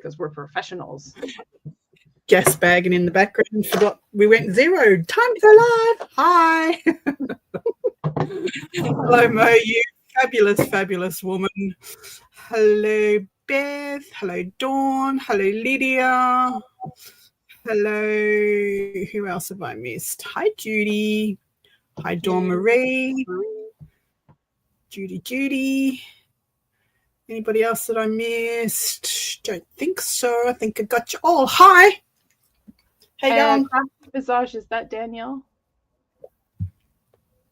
because we're professionals. Gas bagging in the background. Forgot we went 0. Time to go live. Hi. Hello, Mo, you fabulous woman. Hello, Beth. Hello, Dawn. Hello, Lydia. Hello. Who else have I missed? Hi, Judy. Hi, Dawn Marie. Judy. Anybody else that I missed? Don't think so. I think I got you all. Hi. Hey, going? Visage, is that Danielle?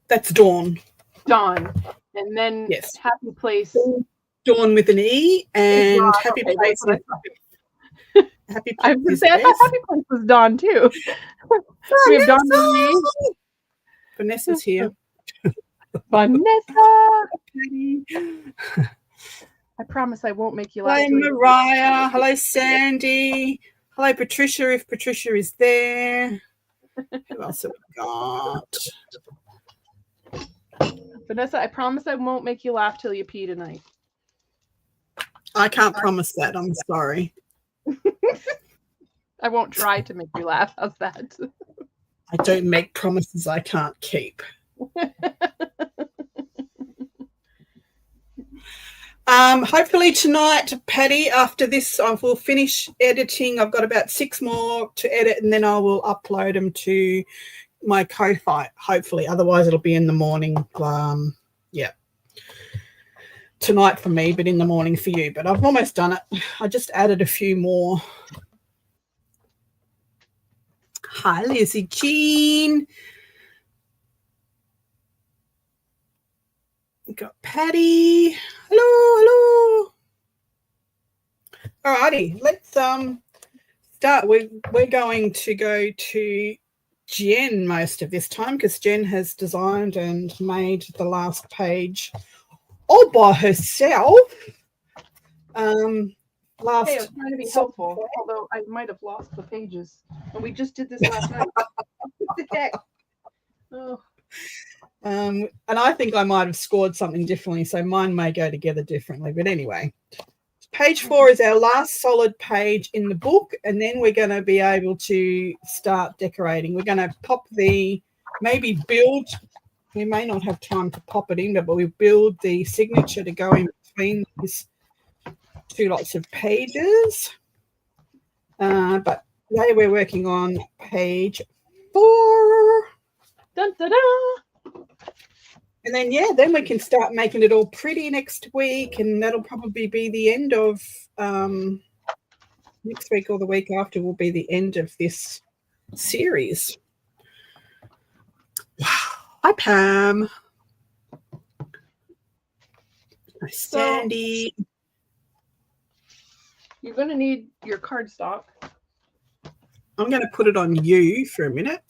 That's Dawn. Dawn. And then yes. Happy Place. Dawn with an E and Happy Place. Happy Place. I was going to say, I thought Happy Place was Dawn too. We have Dawn with an E. Vanessa's here. Vanessa. I promise I won't make you laugh. Hello, Mariah. Hello, Sandy. Hello, Patricia, if Patricia is there. Who else have we got? Vanessa, I promise I won't make you laugh till you pee tonight. I can't promise that. I'm sorry. I won't try to make you laugh. How's that? I don't make promises I can't keep. Hopefully tonight, Patty, after this, I will finish editing. I've got about 6 more to edit, and then I will upload them to my Ko-Fi, hopefully. Otherwise, it'll be in the morning. Yeah. Tonight for me, but in the morning for you. But I've almost done it. I just added a few more. Hi, Lizzie Jean. We've got Patty. Hello. All righty, let's start. We're going to go to Jenn most of this time because Jenn has designed and made the last page all by herself. Hey, I was trying to be helpful, although I might have lost the pages. And we just did this last night. Okay. Oh. And I think I might have scored something differently, so mine may go together differently. But anyway, page 4 is our last solid page in the book, and then we're going to be able to start decorating. We're going to pop maybe build. We may not have time to pop it in, but we build the signature to go in between these 2 lots of pages. But today we're working on page 4. Dun, da, da. And then, then we can start making it all pretty next week, and that'll probably be the end of next week, or the week after will be the end of this series. Wow. Hi, Pam. Hi, Sandy. So, you're going to need your cardstock. I'm going to put it on you for a minute.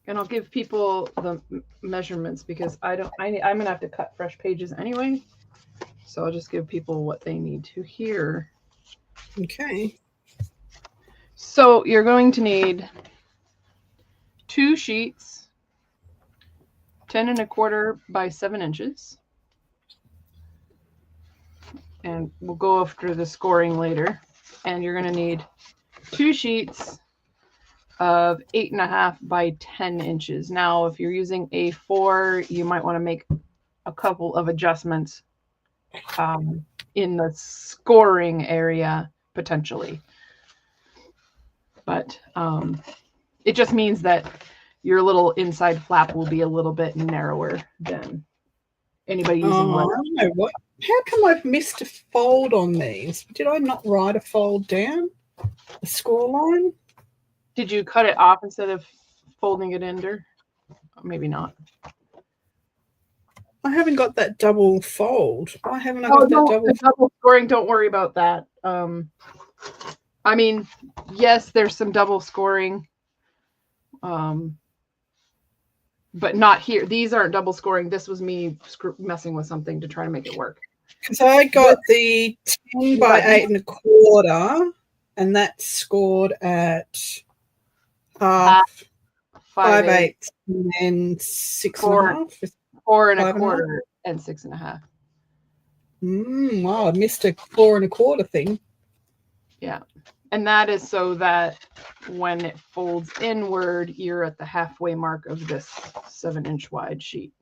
And I'll give people the measurements because I'm going to have to cut fresh pages anyway. So I'll just give people what they need to hear. Okay. So you're going to need 2 sheets, 10 1/4 by 7 inches. And we'll go after the scoring later. And you're going to need 2 sheets of 8 1/2 by 10 inches. Now, if you're using A4, you might want to make a couple of adjustments in the scoring area, potentially. But it just means that your little inside flap will be a little bit narrower than anybody using letter. I don't know what. How come I've missed a fold on these? Did I not write a fold down? A score line? Did you cut it off instead of folding it under? Maybe not. I haven't got that double fold. Why haven't I got that double scoring? Don't worry about that. I mean, yes, there's some double scoring, but not here. These aren't double scoring. This was me messing with something to try to make it work. So I got the 10 by 8 1/4, and that's scored at half, 5/8, and then 6 1/2. 4 1/4 and 6 1/2. Wow, I missed a 4 1/4 thing. Yeah. And that is so that when it folds inward, you're at the halfway mark of this 7-inch wide sheet.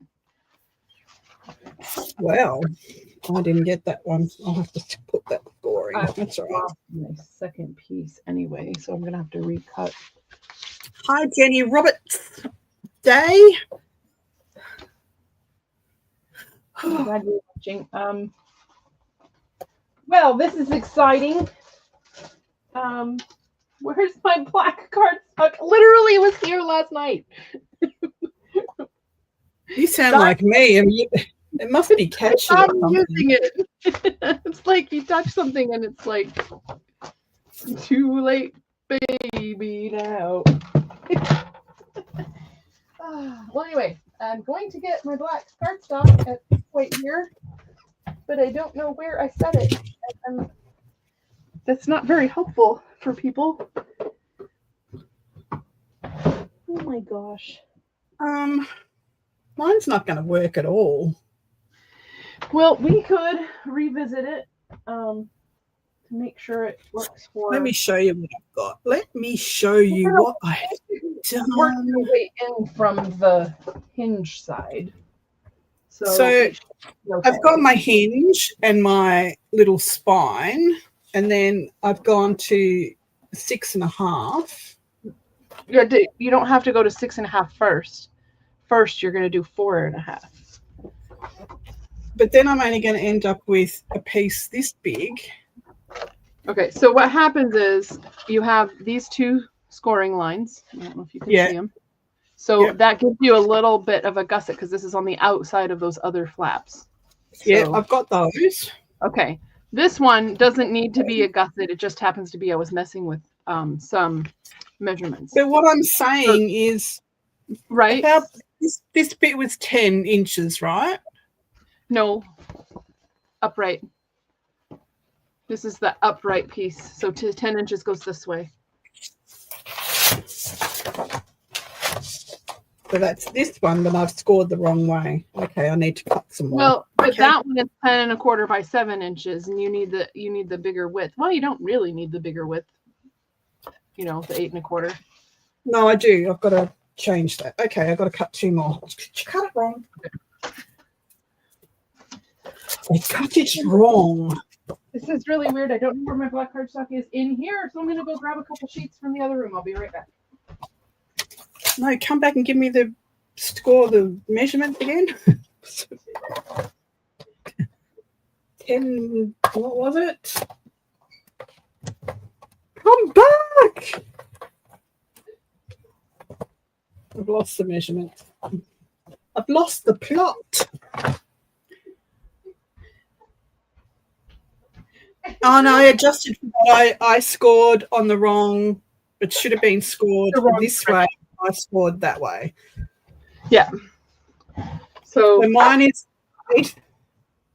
Well, I didn't get that one. I'll have to put that scoring. That's all right. My second piece anyway, so I'm gonna have to recut. Hi, Jenny Roberts Day. I'm glad you're watching. Well, this is exciting. Where's my black cardstock? Literally, it was here last night. You sound like me. And it must be catchy. I'm using it. It's like you touch something and it's like too late, baby. Now. Well, anyway, I'm going to get my black cardstock at this point here, but I don't know where I set it. That's not very helpful for people. Oh my gosh. Mine's not going to work at all. Well, we could revisit it to make sure it works for. Let me show you what I've got. Let me show you what I have done. Work your way in from the hinge side. So I've got my hinge and my little spine, and then I've gone to 6 1/2. Yeah, you don't have to go to 6 1/2 first. First, you're going to do 4 1/2. But then I'm only going to end up with a piece this big. Okay, so what happens is you have these two scoring lines. I don't know if you can see them. So that gives you a little bit of a gusset because this is on the outside of those other flaps. Yeah, I've got those. Okay, this one doesn't need to be a gusset. It just happens to be I was messing with some measurements. But what I'm saying is, right? This bit was 10 inches, right? No, upright. This is the upright piece. So 10 inches goes this way. So that's this one, but I've scored the wrong way. Okay, I need to cut some more. Well, but that one is 10 1/4 by 7 inches, and you need the bigger width. Well, you don't really need the bigger width. You know, the 8 1/4. No, I do. I've got to change that. Okay, I've got to cut 2 more. You cut it wrong. I cut it wrong. This is really weird. I don't know where my black cardstock is in here, so I'm going to go grab a couple sheets from the other room. I'll be right back. No, come back and give me the measurement again. 10, what was it? Come back! I've lost the measurement. I've lost the plot. Oh no, I adjusted for what I scored on the wrong. It should have been scored this way. I scored that way. Yeah. So mine is 8.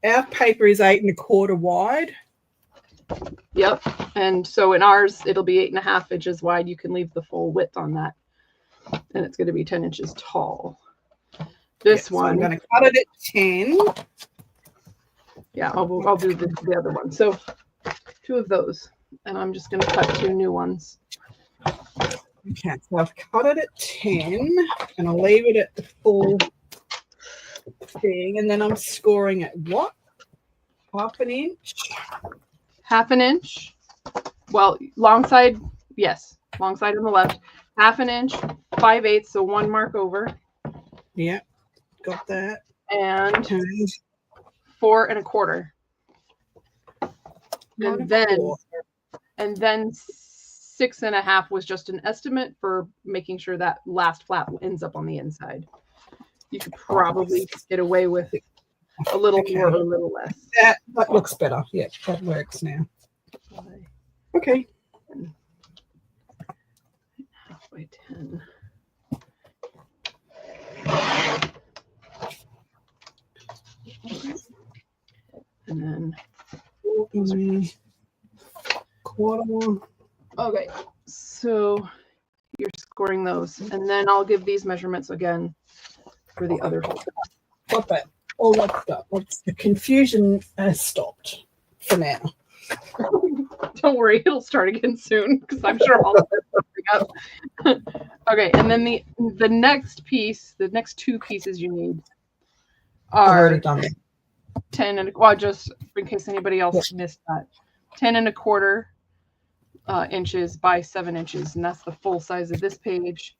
Our paper is 8 1/4 wide. Yep. And so in ours, it'll be 8 1/2 inches wide. You can leave the full width on that, and it's going to be 10 inches tall. This one, so I'm going to cut it at 10. Yeah, I'll do the other one. So 2 of those, and I'm just going to cut 2 new ones. Okay, so I've cut it at 10, and I'll leave it at the full thing, and then I'm scoring at what? 1/2 inch? 1/2 inch. Well, long side, yes. Long side on the left. 1/2 inch, 5/8, so 1 mark over. Yeah, got that. And okay. 4 1/4. And then 6 1/2 was just an estimate for making sure that last flap ends up on the inside. You could probably get away with a little more or a little less. That looks better. Yeah, that works now. Okay. 1/2 by 10. And then 1/4. Okay, so you're scoring those, and then I'll give these measurements again for the other hole. Got that. all that stuff. The confusion has stopped for now. Don't worry, it'll start again soon because I'm sure all of this will pick up. Okay, and then the next piece, the next two pieces you need I've are already done it. 10 and well, just in case anybody else missed that, 10 1/4 inches by 7 inches, and that's the full size of this page.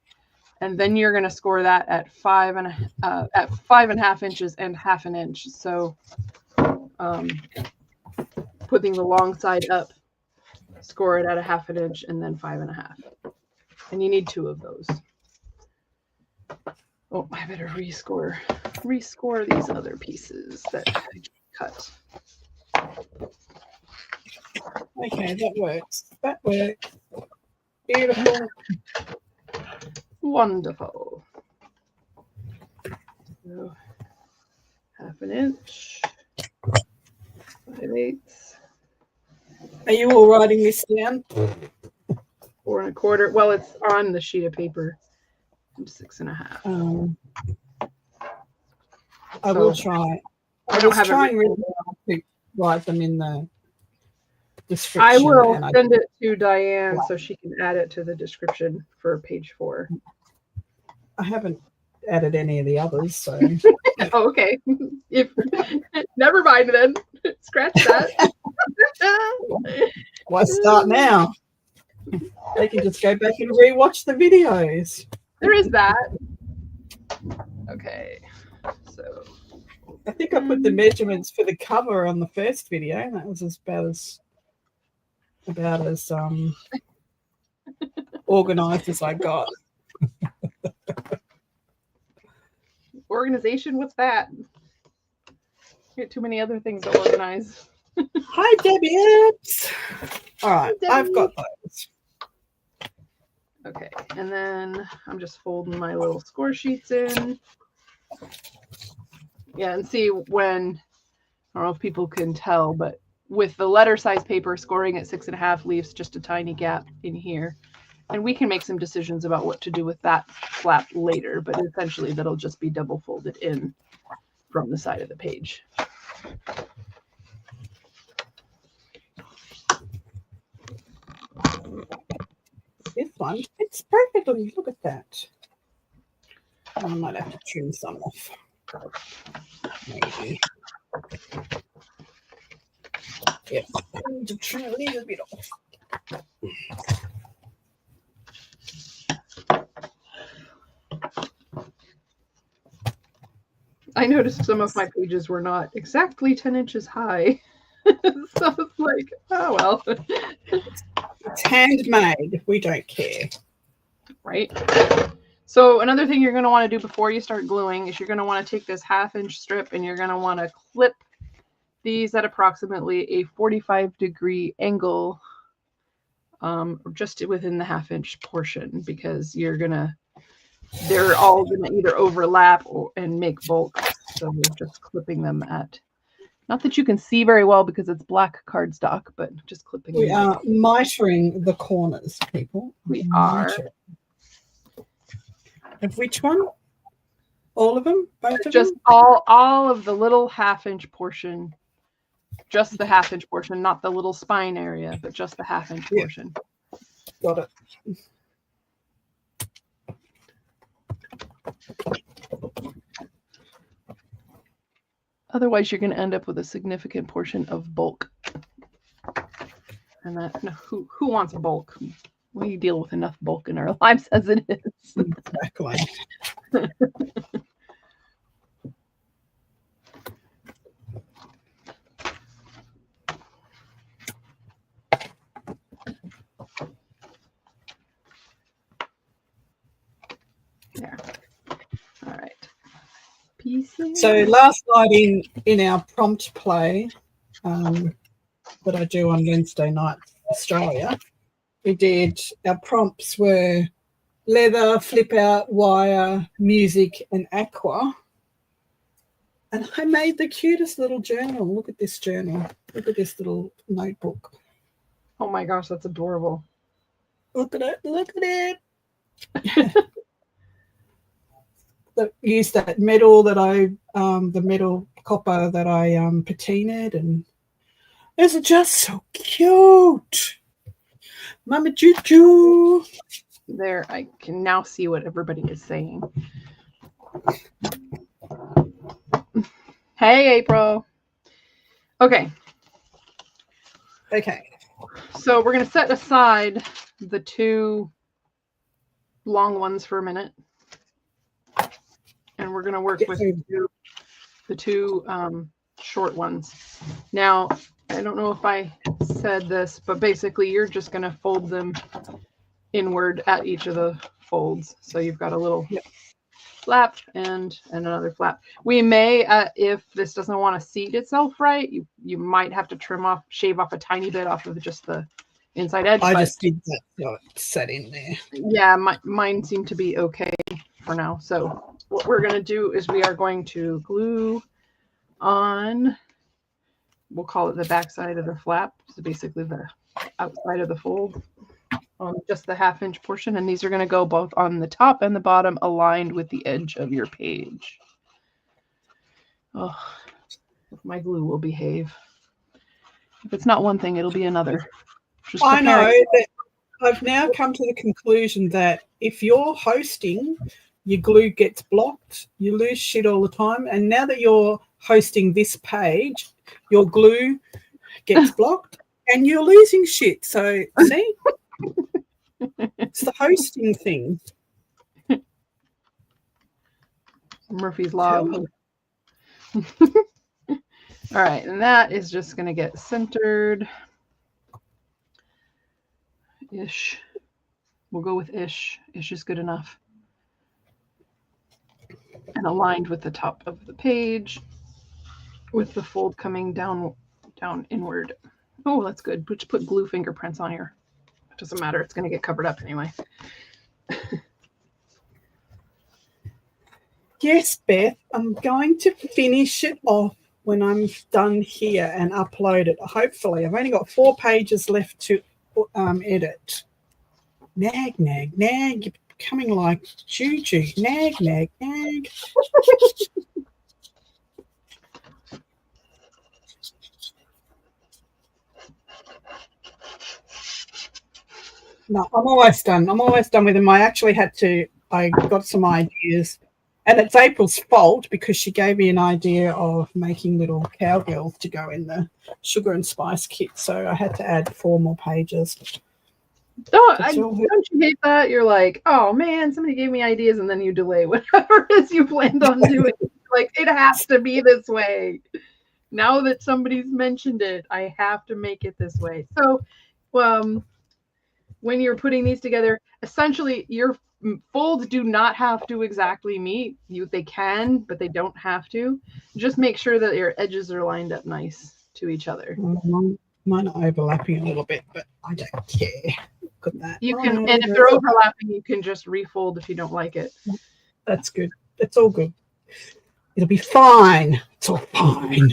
And then you're going to score that at 5.5 inches and 1/2 inch. So putting the long side up, score it at 1/2 inch, and then 5.5. And you need 2 of those. Oh, I better rescore these other pieces that I cut. Okay, that works. That works. Beautiful. Wonderful. So 1/2 inch, 5/8. Are you all writing this down? 4 1/4. Well, it's on the sheet of paper. 6.5. I will try. I was trying really hard to write them in the description. I will send it to Diane so she can add it to the description for page 4. I haven't added any of the others, so. Oh, okay. Never mind then. Scratch that. Why start now? They can just go back and rewatch the videos. There is that. Okay. So I think I put the measurements for the cover on the first video, and that was about as organized as I got. Organization, what's that? Get too many other things to organize. Hi, Debbie. All right, Debbie. I've got those. Okay, and then I'm just folding my little score sheets in. Yeah, and see when, I don't know if people can tell, but with the letter size paper, scoring at 6.5 leaves just a tiny gap in here. And we can make some decisions about what to do with that flap later, but essentially that'll just be double folded in from the side of the page. This one, it's perfectly. Look at that. I might have to trim some off. Maybe. Yep. I need to trim a little bit off. I noticed some of my pages were not exactly 10 inches high. So it's like, oh well. It's handmade. We don't care. Right? So another thing you're going to want to do before you start gluing is you're going to want to take this 1/2 inch strip and you're going to want to clip these at approximately a 45-degree angle just within the 1/2 inch portion, because they're all going to either overlap and make bulk. So we're just clipping them at, not that you can see very well because it's black cardstock, but just clipping them. We are mitering the corners, people. We are. Of which one? All of them? Both of just them? all of the little 1/2 inch portion. Just the 1/2 inch portion, not the little spine area, but just the 1/2 inch portion. Got it. Otherwise, you're going to end up with a significant portion of bulk. And that, no, who wants bulk? We deal with enough bulk in our lives as it is. Exactly. There. All right. Pieces. So last night in our prompt play that I do on Wednesday night, Australia, our prompts were leather, flip out, wire, music, and aqua. And I made the cutest little journal. Look at this journal. Look at this little notebook. Oh my gosh, that's adorable. Look at it. Look at it. Use that metal that the metal copper that I patinaed, and those are just so cute. Mama Choo-choo. There, I can now see what everybody is saying. Hey, April. Okay. Okay. So we're going to set aside the two long ones for a minute. And we're going to work with the two short ones. Now, I don't know if I said this, but basically you're just going to fold them inward at each of the folds. So you've got a little flap and another flap. We may, if this doesn't want to seat itself right, you might have to shave off a tiny bit off of just the inside edge. I just did that so it set in there. Yeah, mine seemed to be okay for now. So what we're going to do is we are going to glue on, we'll call it the back side of the flap. So basically the outside of the fold on just the 1/2 inch portion. And these are going to go both on the top and the bottom aligned with the edge of your page. Oh, if my glue will behave. If it's not one thing, it'll be another. I know that I've now come to the conclusion that if you're hosting, your glue gets blocked, you lose shit all the time. And now that you're hosting this page, your glue gets blocked and you're losing shit. So, see? It's the hosting thing. Murphy's Law. All right, and that is just going to get centered. Ish. We'll go with ish. Ish is good enough. And aligned with the top of the page with the fold coming down inward. Oh, that's good. Just put glue fingerprints on here. It doesn't matter. It's going to get covered up anyway. Yes, Beth, I'm going to finish it off when I'm done here and upload it. Hopefully, I've only got 4 pages left to edit. Nag, nag, nag. You're becoming like Juju. Nag, nag, nag. No, I'm almost done. I'm almost done with them. I got some ideas. And it's April's fault because she gave me an idea of making little cowgirls to go in the sugar and spice kit. So I had to add 4 more pages. Don't you hate that? You're like, oh man, somebody gave me ideas, and then you delay whatever it is you planned on doing. Like, it has to be this way. Now that somebody's mentioned it, I have to make it this way. So, when you're putting these together, essentially your folds do not have to exactly meet. They can, but they don't have to. Just make sure that your edges are lined up nice to each other. Mine are overlapping a little bit, but I don't care. Look at that. You can, and if they're overlapping, you can just refold if you don't like it. That's good. It's all good. It'll be fine. It's all fine.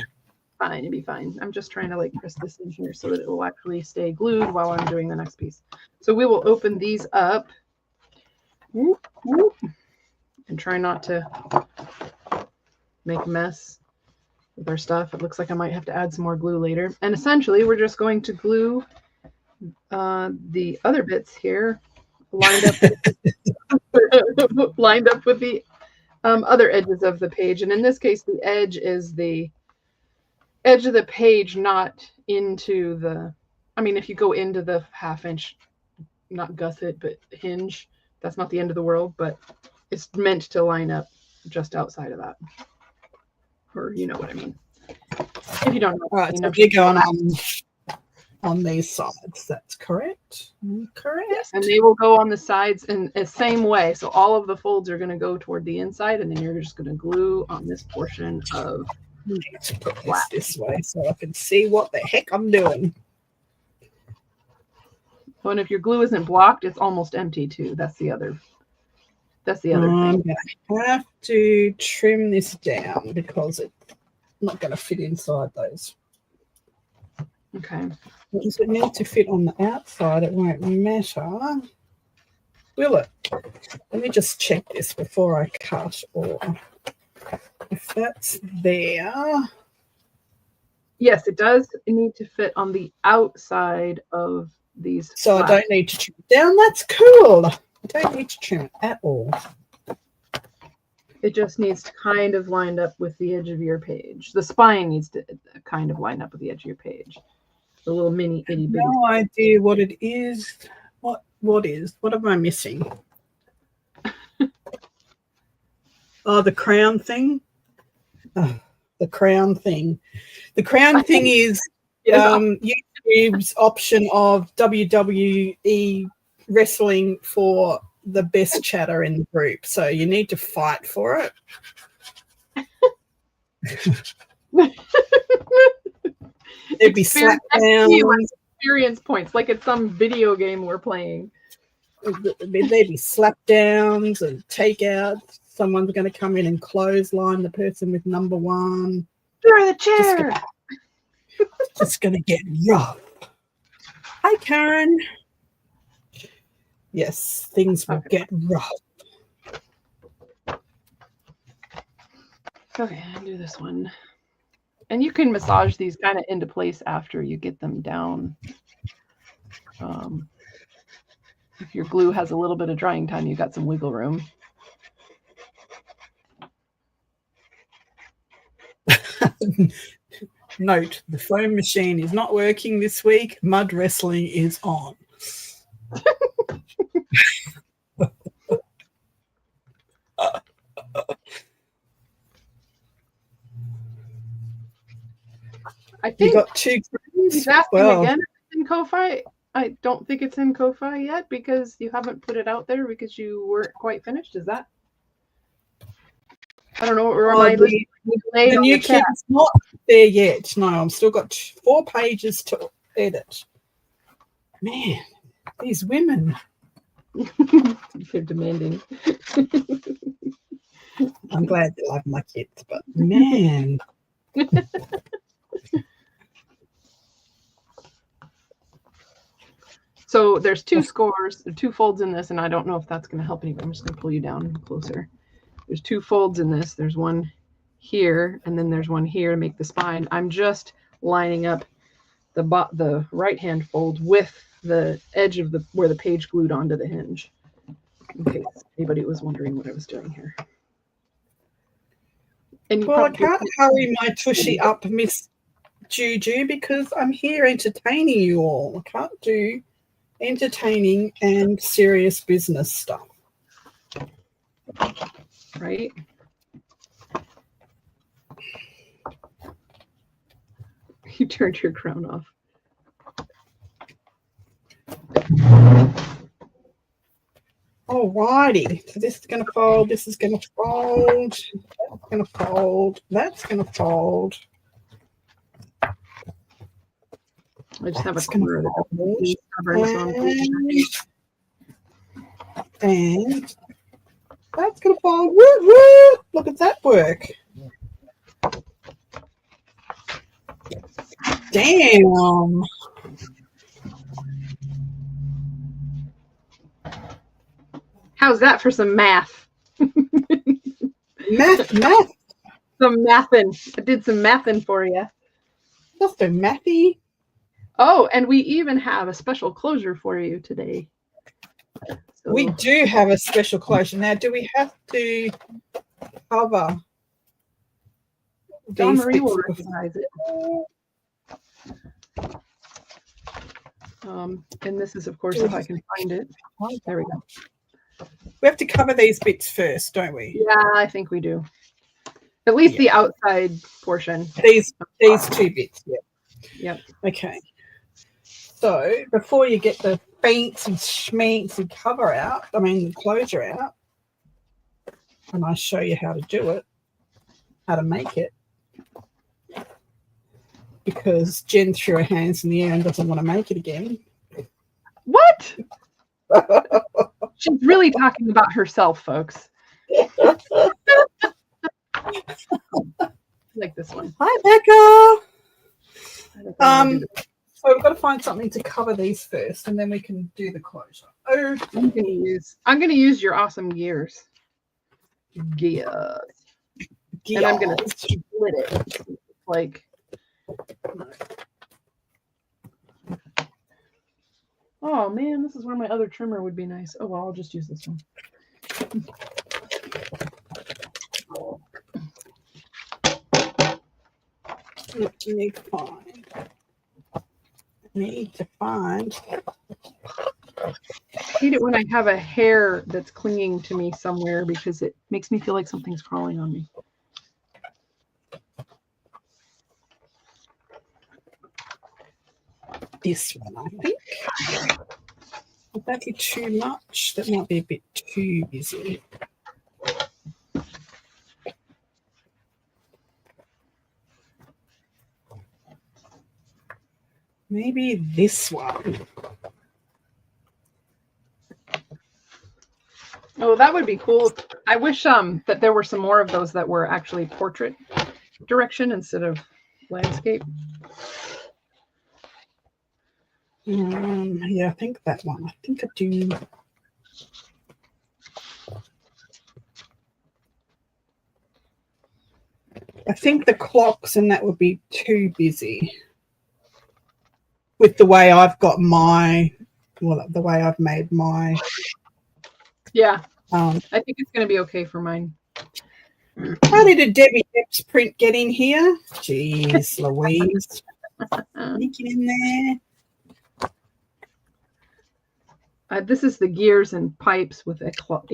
Fine, it'll be fine. I'm just trying to like press this in here so that it will actually stay glued while I'm doing the next piece. So we will open these up and try not to make a mess with our stuff. It looks like I might have to add some more glue later. And essentially, we're just going to glue the other bits here lined up with the other edges of the page. And in this case, the edge is the edge of the page, not into the, I mean, if you go into the 1/2 inch, not gusset, but hinge, that's not the end of the world, but it's meant to line up just outside of that. Or you know what I mean. If you don't know. All right, so you're going on these sides. That's correct. Correct. Yes, and they will go on the sides in the same way. So all of the folds are going to go toward the inside, and then you're just going to glue on this portion of Let's put this way so I can see what the heck I'm doing. Well, and if your glue isn't blocked, it's almost empty too. That's the other thing. I have to trim this down because it's not going to fit inside those. Okay. Does it need to fit on the outside? It won't matter. Will it? Let me just check this before I cut. Or if that's there. Yes, it does need to fit on the outside of these. So I don't need to trim it down. That's cool. I don't need to trim it at all. It just needs to kind of line up with the edge of your page. The spine needs to kind of line up with the edge of your page. The little mini itty bitty. No idea what it is. What am I missing? Oh, the crown thing. Oh, the crown thing. The crown thing is YouTube's option of WWE wrestling for the best chatter in the group. So you need to fight for it. There'd be slap downs. Experience points, like it's some video game we're playing. There'd be slap downs and takeouts. Someone's going to come in and clothesline the person with number one. Through the chair. Just going to get rough. Hi, Karen. Yes, things will get rough. Okay, I'll do this one. And you can massage these kind of into place after you get them down. If your glue has a little bit of drying time, you got some wiggle room. Note, the foam machine is not working this week. Mud wrestling is on. I think you got 2 grams. He's asking again if it's in Ko-Fi. I don't think it's in Ko-Fi yet because you haven't put it out there because you weren't quite finished. Is that? I don't know. The new kit's not there yet. No, I've still got 4 pages to edit. Man, these women. They're demanding. I'm glad they love my kids, but man. So there's 2 scores, 2 folds in this, and I don't know if that's going to help anybody. I'm just going to pull you down closer. There's 2 folds in this. There's one here, and then there's one here to make the spine. I'm just lining up the right-hand fold with the edge of where the page glued onto the hinge. In case anybody was wondering what I was doing here. And well, I can't hurry my tushy up, Miss Juju, because I'm here entertaining you all. I can't do entertaining and serious business stuff. Right? You turned your crown off. Alrighty, so this is going to fold, this is going to fold, that's going to fold, that's going to fold. I just have a corner that doesn't and that's going to fold. Woo, woo. Look at that work. Damn. How's that for some math? Math. Some mathin'. I did some mathin' for you. Just a mathy. Oh, and we even have a special closure for you today. So, we do have a special closure. Now, do we have to cover? John Marie will recognize it. And this is, of course, if I can find it. There we go. We have to cover these bits first, don't we? Yeah, I think we do. At least the outside portion. These 2 bits. Yeah. Yep. Okay. So before you get the fancy schmancy cover out, the closure out, and I show you how to do it, how to make it, because Jen threw her hands in the air and doesn't want to make it again. What? She's really talking about herself, folks. Like this one. Hi, Becca. So we've got to find something to cover these first, and then we can do the closure. Oh, I'm gonna use your awesome gears. Gears. And I'm going to split it. Like, oh man, this is where my other trimmer would be nice. Oh well, I'll just use this one. Need to find. I hate it when I have a hair that's clinging to me somewhere because it makes me feel like something's crawling on me. This one, I think. Would that be too much? That might be a bit too busy. Maybe this one. Oh, that would be cool. I wish that there were some more of those that were actually portrait direction instead of landscape. Yeah, I think that one. I think I do. I think the clocks and that would be too busy with the way I've got my, well, the way I've made my. Yeah, I think it's going to be okay for mine. How did a Debbie Epps print get in here? Jeez, Louise. Sneak it in there. This is the gears and pipes with a clock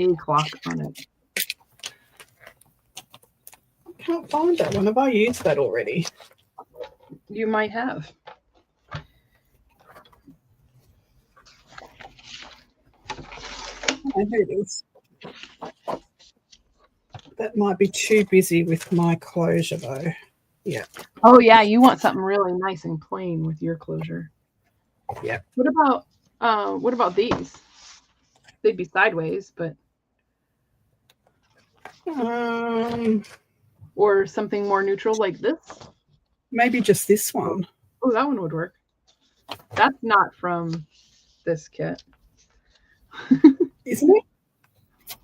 on it. I can't find that one. Have I used that already? You might have. Oh, here it is. That might be too busy with my closure, though. Yeah. Oh, yeah. You want something really nice and plain with your closure. Yeah. What about these? They'd be sideways, but. Or something more neutral like this. Maybe just this one. Oh, that one would work. That's not from this kit. Isn't it?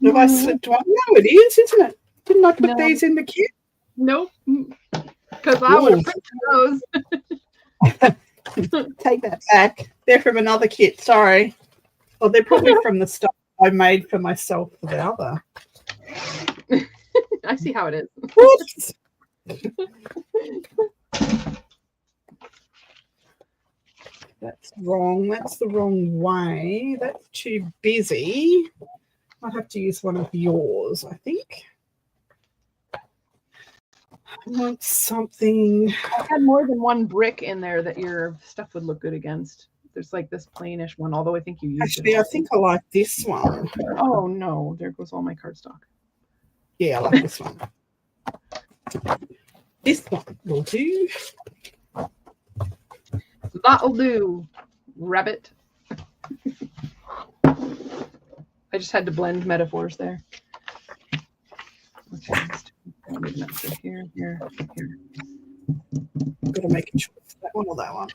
Have I slipped one? No, it is, isn't it? Didn't I put these in the kit? Nope. Because I would have printed those. Take that back. They're from another kit. Sorry. Well, they're probably from the stuff I made for myself for the other. I see how it is. Whoops. That's wrong. That's the wrong way. That's too busy. I'll have to use one of yours, I think. I want something. I had more than one brick in there that your stuff would look good against. There's like this plainish one, although I think you used Actually, it. I think I like this one. Oh, no. There goes all my cardstock. Yeah, I like this one. This one will do. That'll do, rabbit. I just had to blend metaphors there. Okay, here. Got to make a choice. That one or that one?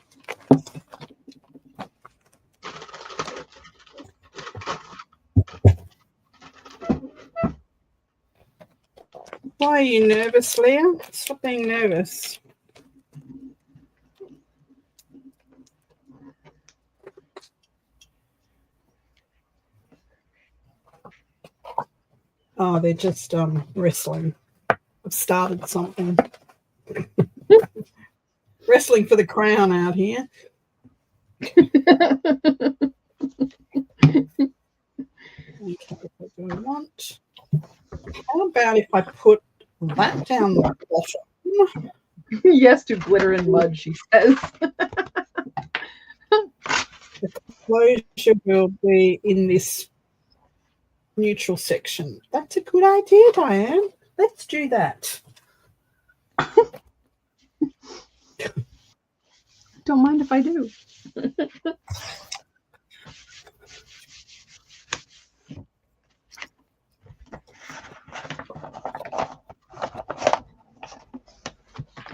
Why are you nervous, Leah? Stop being nervous. Oh, they're just wrestling. I've started something. Wrestling for the crown out here. Okay, what do I want? How about if I put that down the bottom? Yes to glitter and mud, she says. The closure will be in this neutral section. That's a good idea, Diane. Let's do that. Don't mind if I do.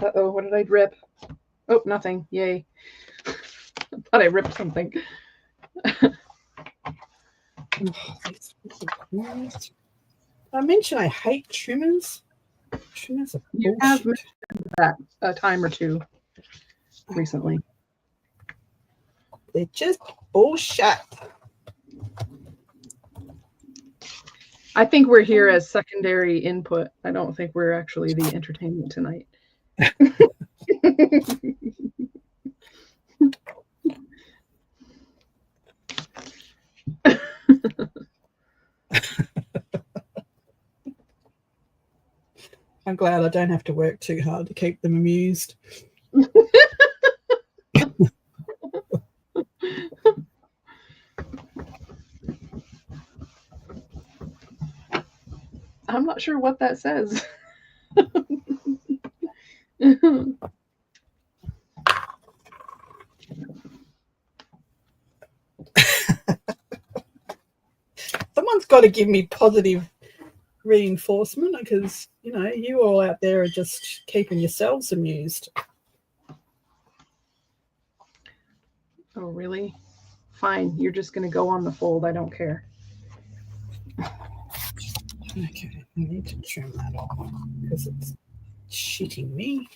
Uh-oh, what did I rip? Oh, nothing. Yay. I thought I ripped something. I mentioned I hate trimmers. That's a You have bullshit. mentioned that a time or two recently. They're just bullshit. I think we're here as secondary input. I don't think we're actually the entertainment tonight. I'm glad I don't have to work too hard to keep them amused. I'm not sure what that says. Someone's got to give me positive reinforcement because, you know, you all out there are just keeping yourselves amused. Oh, really? Fine. You're just going to go on the fold. I don't care. Okay, I need to trim that off because it's shitting me.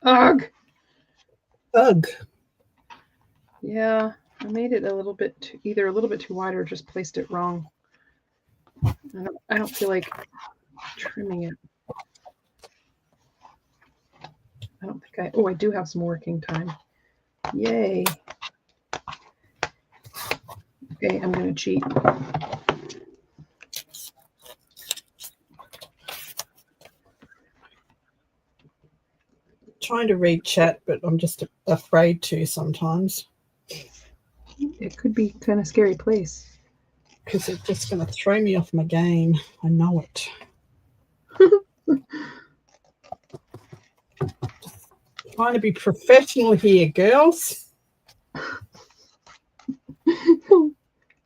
Ugh. Ugh. Yeah, I made it a little bit too, either a little bit too wide or just placed it wrong. I don't feel like trimming it. I don't think I do have some working time. Yay. Okay, I'm going to cheat. Trying to read chat, but I'm just afraid to sometimes. It could be kind of scary place. Because it's just going to throw me off my game. I know it. Just trying to be professional here, girls.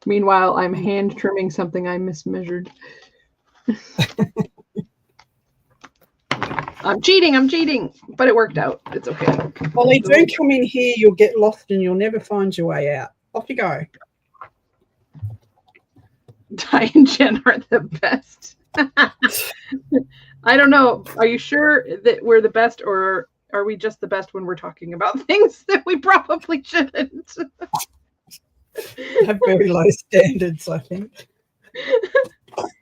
Meanwhile, I'm hand trimming something I mismeasured. I'm cheating, but it worked out. It's okay. Ollie, don't come in here. You'll get lost and you'll never find your way out. Off you go. Ty and Jen are the best. I don't know. Are you sure that we're the best, or are we just the best when we're talking about things that we probably shouldn't? I have very low standards, I think.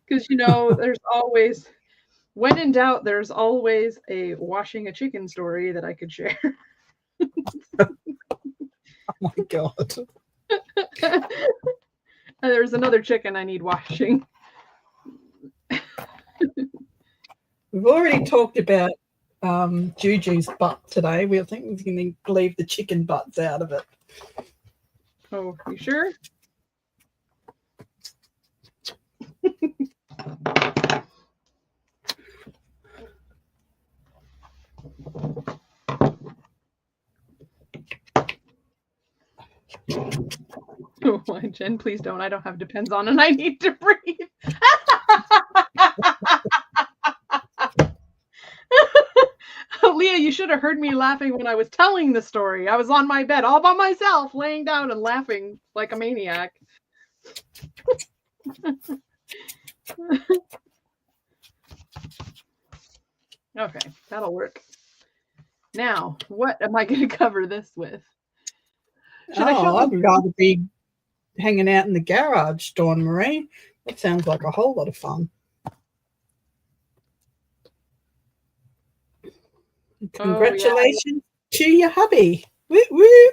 Because, you know, there's always, when in doubt, there's always a washing a chicken story that I could share. Oh my God. And there's another chicken I need washing. We've already talked about Juju's butt today. We think we're going to leave the chicken butts out of it. Oh, you sure? Oh, Jen, please don't. I don't have Depends on and I need to breathe. Leah, you should have heard me laughing when I was telling the story. I was on my bed all by myself, laying down and laughing like a maniac. Okay, that'll work. Now, what am I going to cover this with? I'd rather be hanging out in the garage, Dawn Marie. That sounds like a whole lot of fun. Congratulations to your hubby. Woo woo.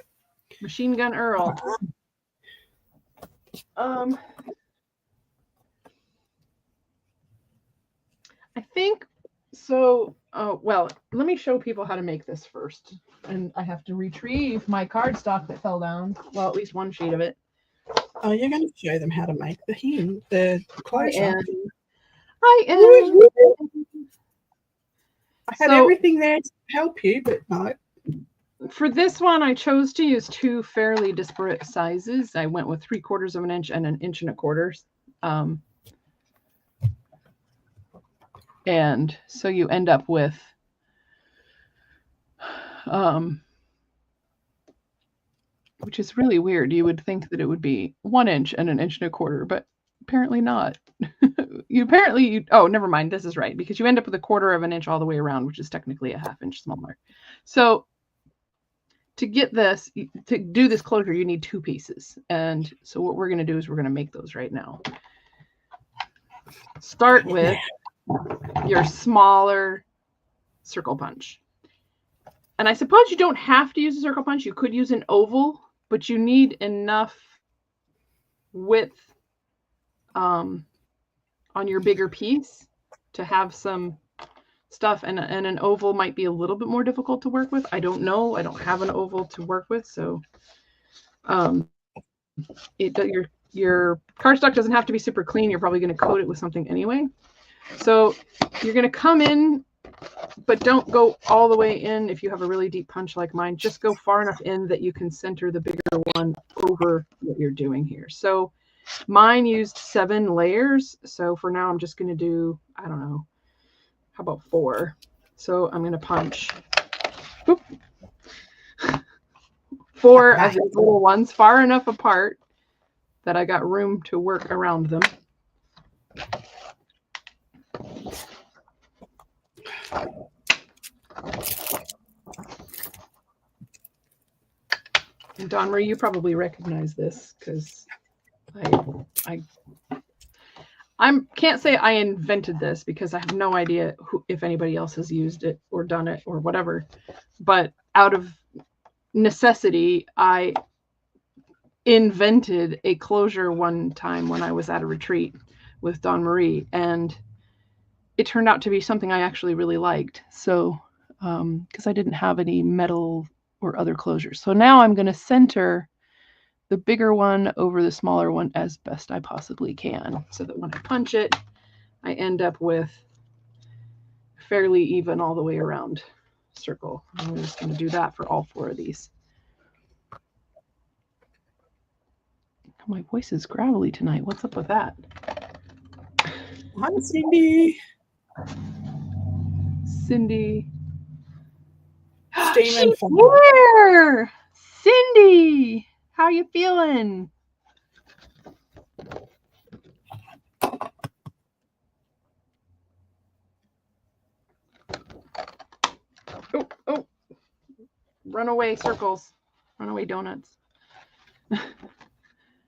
Machine Gun Earl. I think so. Well, let me show people how to make this first. And I have to retrieve my cardstock that fell down. Well, at least one sheet of it. Oh, you're going to show them how to make the closure. I am. I had everything there to help you, but no. For this one, I chose to use two fairly disparate sizes. I went with 3/4 of an inch and 1 1/4 inches. And so you end up with which is really weird. You would think that it would be 1 inch and 1.25 inches, but apparently not. Oh, never mind. This is right, because you end up with 1/4 of an inch all the way around, which is technically a 1/2 inch smaller. So to get this, to do this closure, you need 2 pieces. And so what we're going to do is we're going to make those right now. Start with your smaller circle punch. And I suppose you don't have to use a circle punch. You could use an oval, but you need enough width on your bigger piece to have some stuff. And an oval might be a little bit more difficult to work with. I don't know. I don't have an oval to work with. So your cardstock doesn't have to be super clean. You're probably going to coat it with something anyway. So you're going to come in, but don't go all the way in. If you have a really deep punch like mine, just go far enough in that you can center the bigger one over what you're doing here. So mine used 7 layers. So for now, I'm just going to do, I don't know, how about 4? So I'm going to punch 4 of these little ones far enough apart that I got room to work around them. And Dawn Marie, you probably recognize this because I can't say I invented this because I have no idea if anybody else has used it or done it or whatever. But out of necessity, I invented a closure one time when I was at a retreat with Dawn Marie, and it turned out to be something I actually really liked. So, because I didn't have any metal or other closures. So now I'm going to center the bigger one over the smaller one as best I possibly can, so that when I punch it, I end up with fairly even all the way around circle. I'm just going to do that for all 4 of these. My voice is gravelly tonight. What's up with that? Hi, Cindy. Cindy. Steam and fire. Cindy, how you feeling? Oh. Runaway circles. Runaway donuts.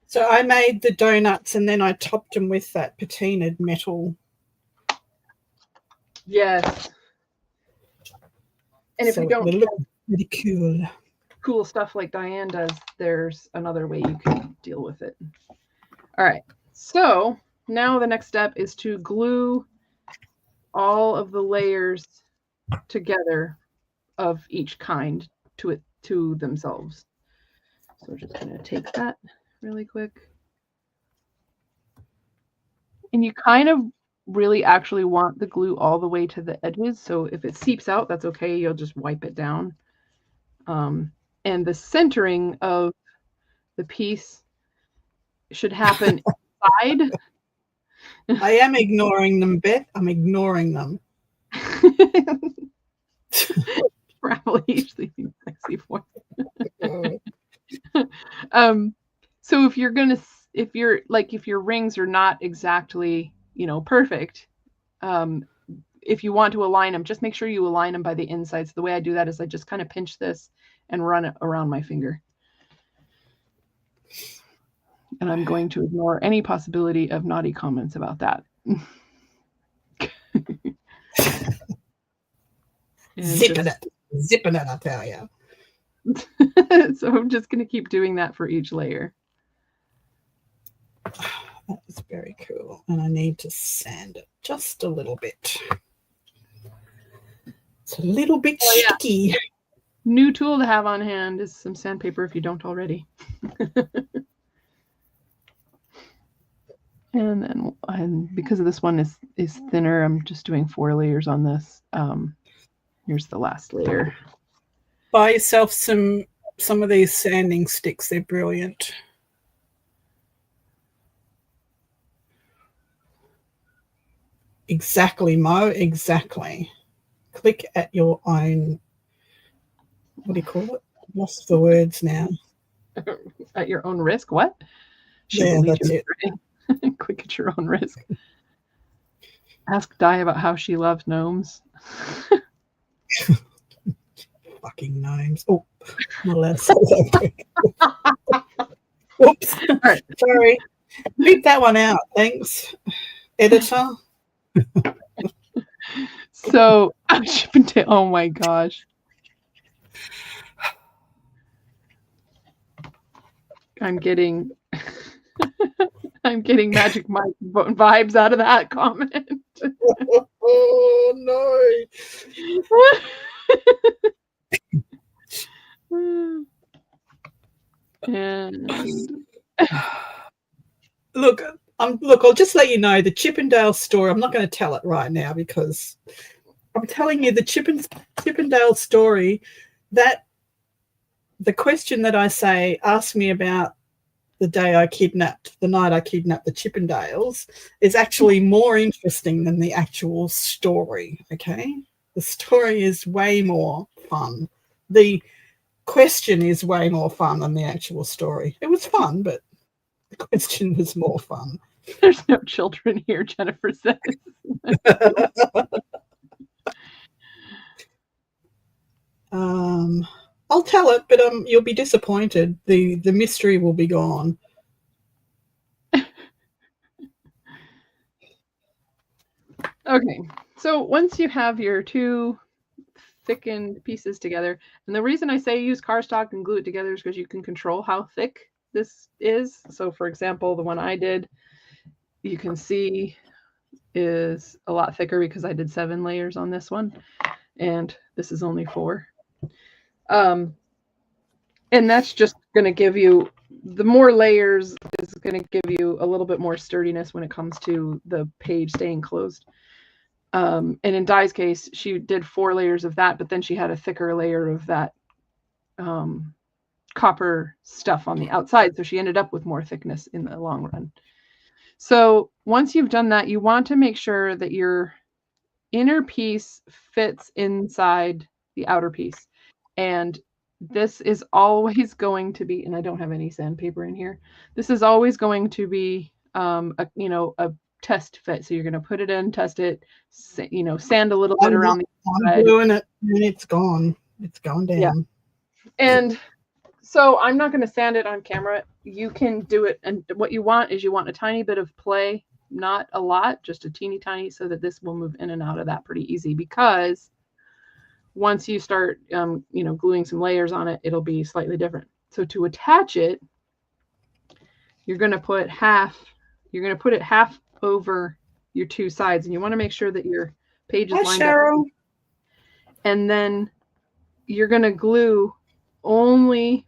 So I made the donuts and then I topped them with that patinaed metal. Yes. And if you don't look really cool stuff like Diane does, there's another way you can deal with it. All right. So now the next step is to glue all of the layers together of each kind to themselves. So we're just going to take that really quick. And you kind of really actually want the glue all the way to the edges. So if it seeps out, that's okay. You'll just wipe it down. And the centering of the piece should happen inside. I am ignoring them, Beth. I'm ignoring them. Probably usually sexy voice. So if your rings are not exactly, perfect, if you want to align them, just make sure you align them by the inside. So the way I do that is I just kind of pinch this and run it around my finger. And I'm going to ignore any possibility of naughty comments about that. Zipping it, I tell you. So I'm just going to keep doing that for each layer. That is very cool. And I need to sand it just a little bit. It's a little bit sticky. New tool to have on hand is some sandpaper if you don't already. And then because of this one is thinner, I'm just doing 4 layers on this. Here's the last layer. Buy yourself some of these sanding sticks. They're brilliant. Exactly, Mo. Exactly. Click at your own what do you call it? Lost the words now. At your own risk. What? Yeah, that's it. Click at your own risk. Ask Di about how she loves gnomes. Fucking gnomes. Oh, not allowed to say that. Whoops. Right. Sorry. Beat that one out. Thanks, editor. So, oh my gosh. I'm getting Magic Mike vibes out of that comment. Oh no. And look, I'll just let you know the Chippendale story. I'm not going to tell it right now because I'm telling you the Chippendale story, that the question that I say, ask me about the night I kidnapped the Chippendales, is actually more interesting than the actual story, okay? The story is way more fun. The question is way more fun than the actual story. It was fun, but the question was more fun. There's no children here, Jennifer says. I'll tell it, but you'll be disappointed. The mystery will be gone. Okay, so once you have your two thickened pieces together, and the reason I say use cardstock and glue it together is because you can control how thick this is. So for example, the one I did, you can see is a lot thicker because I did 7 layers on this one, and this is only 4. And that's just going to give you, the more layers is going to give you a little bit more sturdiness when it comes to the page staying closed. And in Di's case, she did 4 layers of that, but then she had a thicker layer of that copper stuff on the outside. So she ended up with more thickness in the long run. So once you've done that, you want to make sure that your inner piece fits inside the outer piece. And this is always going to be, and I don't have any sandpaper in here, this is always going to be a test fit. So you're going to put it in, test it, sand a little bit around the I'm doing it, and it's gone. It's gone down. Yeah. And so I'm not going to sand it on camera. You can do it. And what you want is you want a tiny bit of play, not a lot, just a teeny tiny, so that this will move in and out of that pretty easy, because once you start, gluing some layers on it, it'll be slightly different. So to attach it, you're going to put it half over your 2 sides, and you want to make sure that your page is lined up. And then you're going to glue only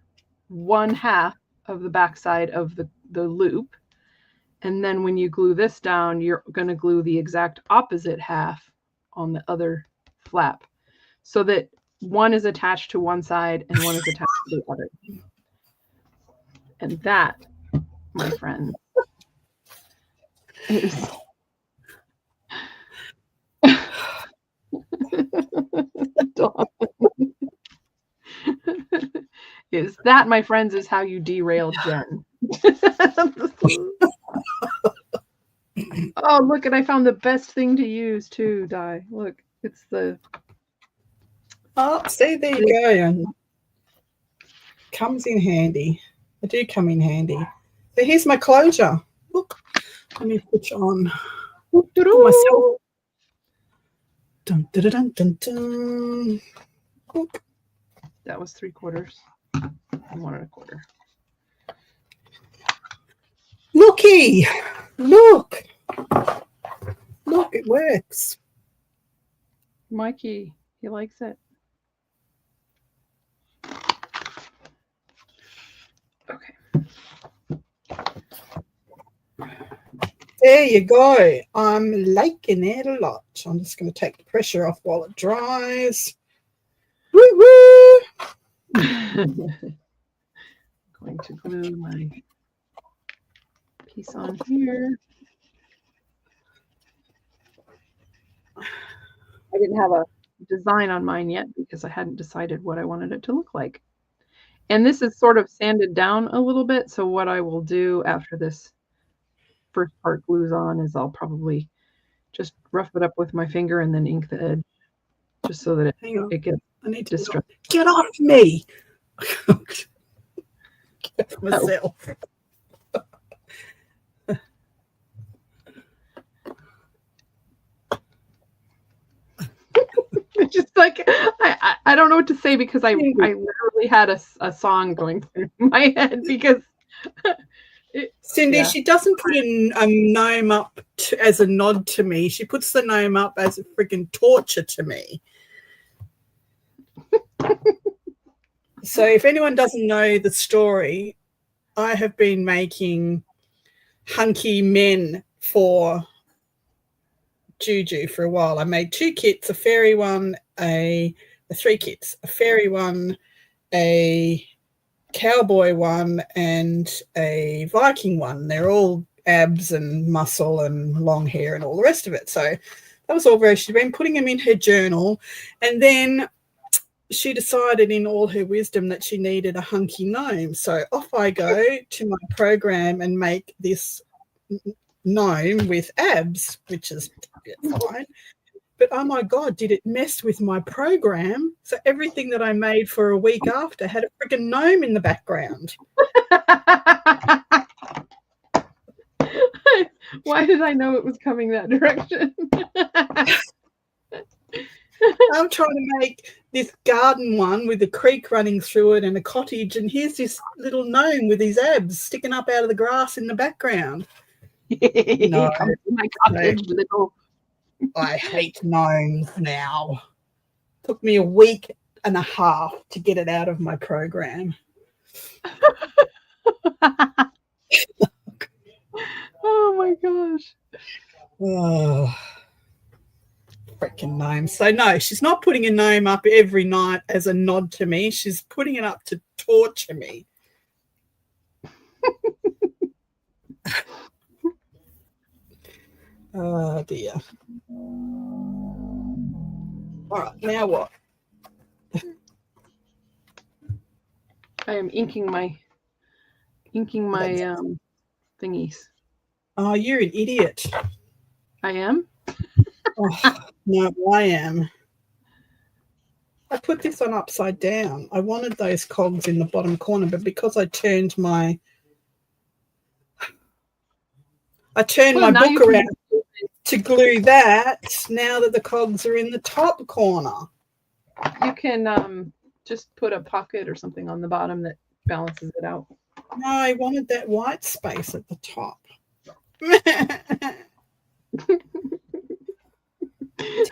1/2 of the back side of the loop. And then when you glue this down, you're going to glue the exact opposite half on the other flap, so that one is attached to one side and one is attached to the other. And that, my friend, is my friends, is how you derail Jen. Oh, look, and I found the best thing to use too, Di. Look, it's the... Oh, see, there you go. And comes in handy. I do come in handy. So here's my closure. Look, let me put you on myself. Dun, dun, dun, dun, dun. Look. That was 3/4 and 1 1/4. Looky, look, it works. Mikey, he likes it. Okay. There you go. I'm liking it a lot. I'm just going to take the pressure off while it dries. Woo woo! Going to glue my piece on here. I didn't have a design on mine yet because I hadn't decided what I wanted it to look like. And this is sort of sanded down a little bit, so what I will do after this first part glues on is I'll probably just rough it up with my finger and then ink the edge, just so that it gets I need to distressed. get off me. Get off myself. It's just like I don't know what to say because I literally had a song going through my head because Cindy, she doesn't put a gnome up as a nod to me. She puts the gnome up as a freaking torture to me. So if anyone doesn't know the story, I have been making hunky men for Juju for a while. I made 2 kits, a fairy one, 3 kits, a fairy one, a cowboy one, and a Viking one. They're all abs and muscle and long hair and all the rest of it. So that was all very, she'd been putting them in her journal, and then she decided in all her wisdom that she needed a hunky gnome. So off I go to my program and make this gnome with abs, which is fine. But oh my God, did it mess with my program? So everything that I made for a week after had a freaking gnome in the background. Why did I know it was coming that direction? I'm trying to make this garden one with a creek running through it and a cottage, and here's this little gnome with his abs sticking up out of the grass in the background. No, come to my cottage, little. I hate gnomes now. Took me a week and a half to get it out of my program. Oh my gosh. Oh, freaking gnome. So no, she's not putting a gnome up every night as a nod to me. She's putting it up to torture me. Oh dear. All right, now what? I am inking my thingies. Oh, you're an idiot. I am? Oh, no, I am. I put this on upside down. I wanted those cogs in the bottom corner, but because I turned my book around to glue that, now that the cogs are in the top corner. You can just put a pocket or something on the bottom that balances it out. No, I wanted that white space at the top. Damn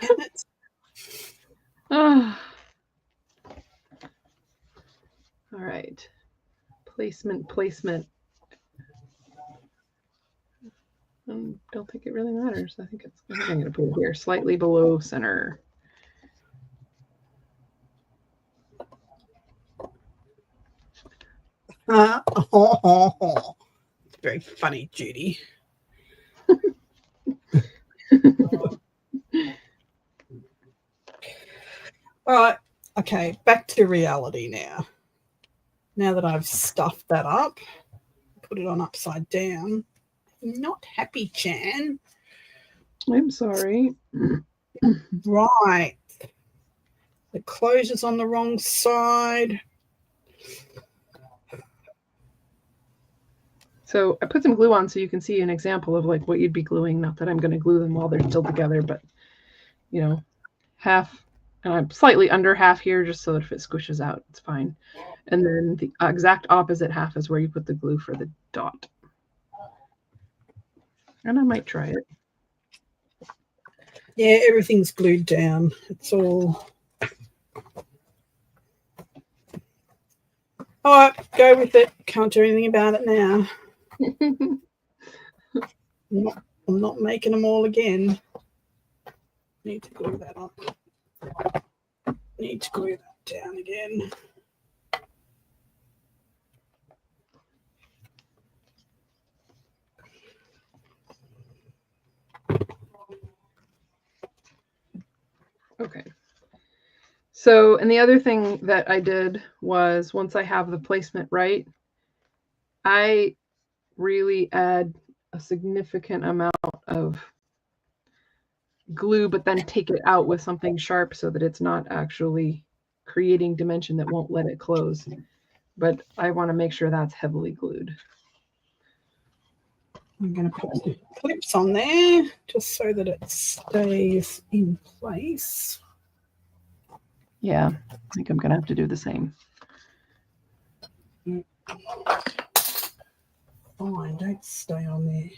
it. All right. Placement. I don't think it really matters. I think I'm going to put it here, slightly below center. Very funny, Judy. All right. Okay, back to reality now. Now that I've stuffed that up, put it on upside down. I'm not happy, Jan. I'm sorry. Right. The closure's on the wrong side. So I put some glue on so you can see an example of like what you'd be gluing. Not that I'm going to glue them while they're still together, but you know, half, and I'm slightly under half here just so that if it squishes out, it's fine. And then the exact opposite half is where you put the glue for the dot. And I might try it. Yeah, everything's glued down. It's all. All right, go with it. Can't do anything about it now. I'm not making them all again. Need to glue that up. Need to glue that down again. Okay. So, and the other thing that I did was once I have the placement right, I really add a significant amount of glue, but then take it out with something sharp so that it's not actually creating dimension that won't let it close. But I want to make sure that's heavily glued. I'm going to put some clips on there just so that it stays in place. Yeah, I think I'm going to have to do the same. Oh, don't stay on there.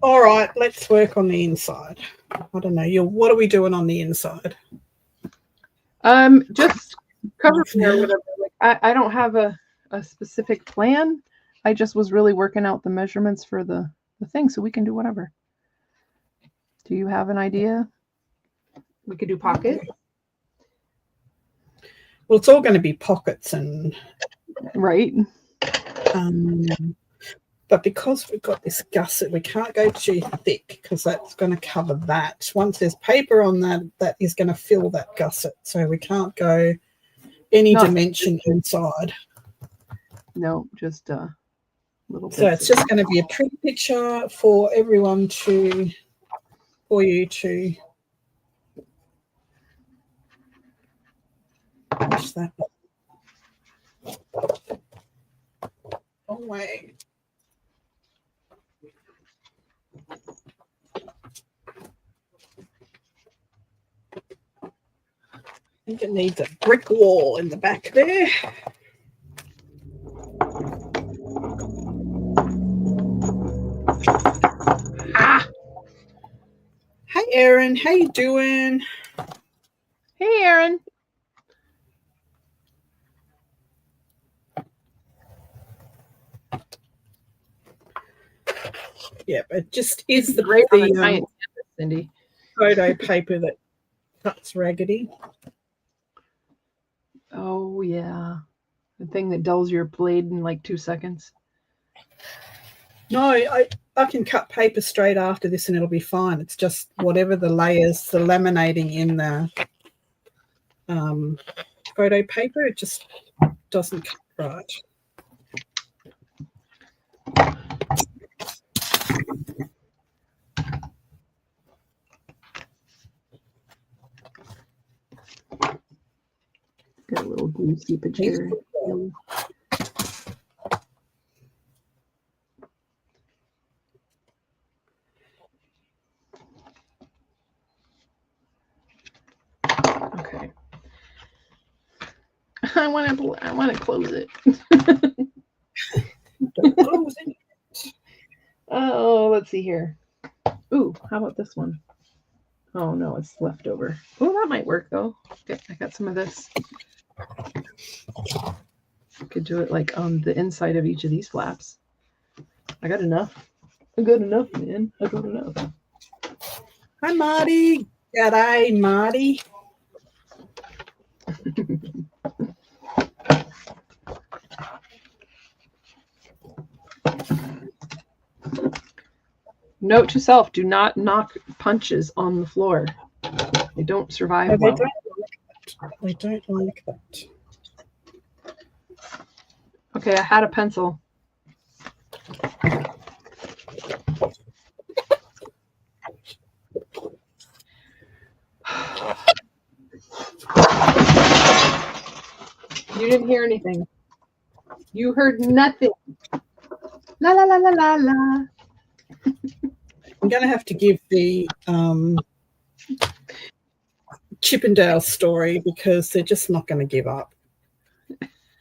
All right, let's work on the inside. I don't know, what are we doing on the inside? Just cover or whatever. Like, I don't have a specific plan. I just was really working out the measurements for the thing, so we can do whatever. Do you have an idea? We could do pockets. Well, it's all going to be pockets and right. But because we've got this gusset, we can't go too thick because that's going to cover that. Once there's paper on that, that is going to fill that gusset. So we can't go any dimension inside. No, just a little bit. So it's just going to be a pretty picture for everyone for you to push that away. I think it needs a brick wall in the back there. Hey, Erin, how you doing? Hey, Erin. Yeah, it just is the Cindy. Photo paper that cuts raggedy. Oh, yeah. The thing that dulls your blade in like 2 seconds. No, I can cut paper straight after this and it'll be fine. It's just whatever the layers, the laminating in the photo paper, it just doesn't cut right. Got a little glue seepage here. Okay. I want to close it. Oh, let's see here. Ooh, how about this one? Oh no, it's leftover. Oh, that might work though. Okay, I got some of this. Could do it like on the inside of each of these flaps. I got enough. I got enough, man. I got enough. Hi, Marty. G'day, Marty. Note to self, do not knock punches on the floor. They don't survive well. They don't like that. Okay, I had a pencil. You didn't hear anything. You heard nothing. La la la la la la. I'm going to have to give the Chippendale story because they're just not going to give up.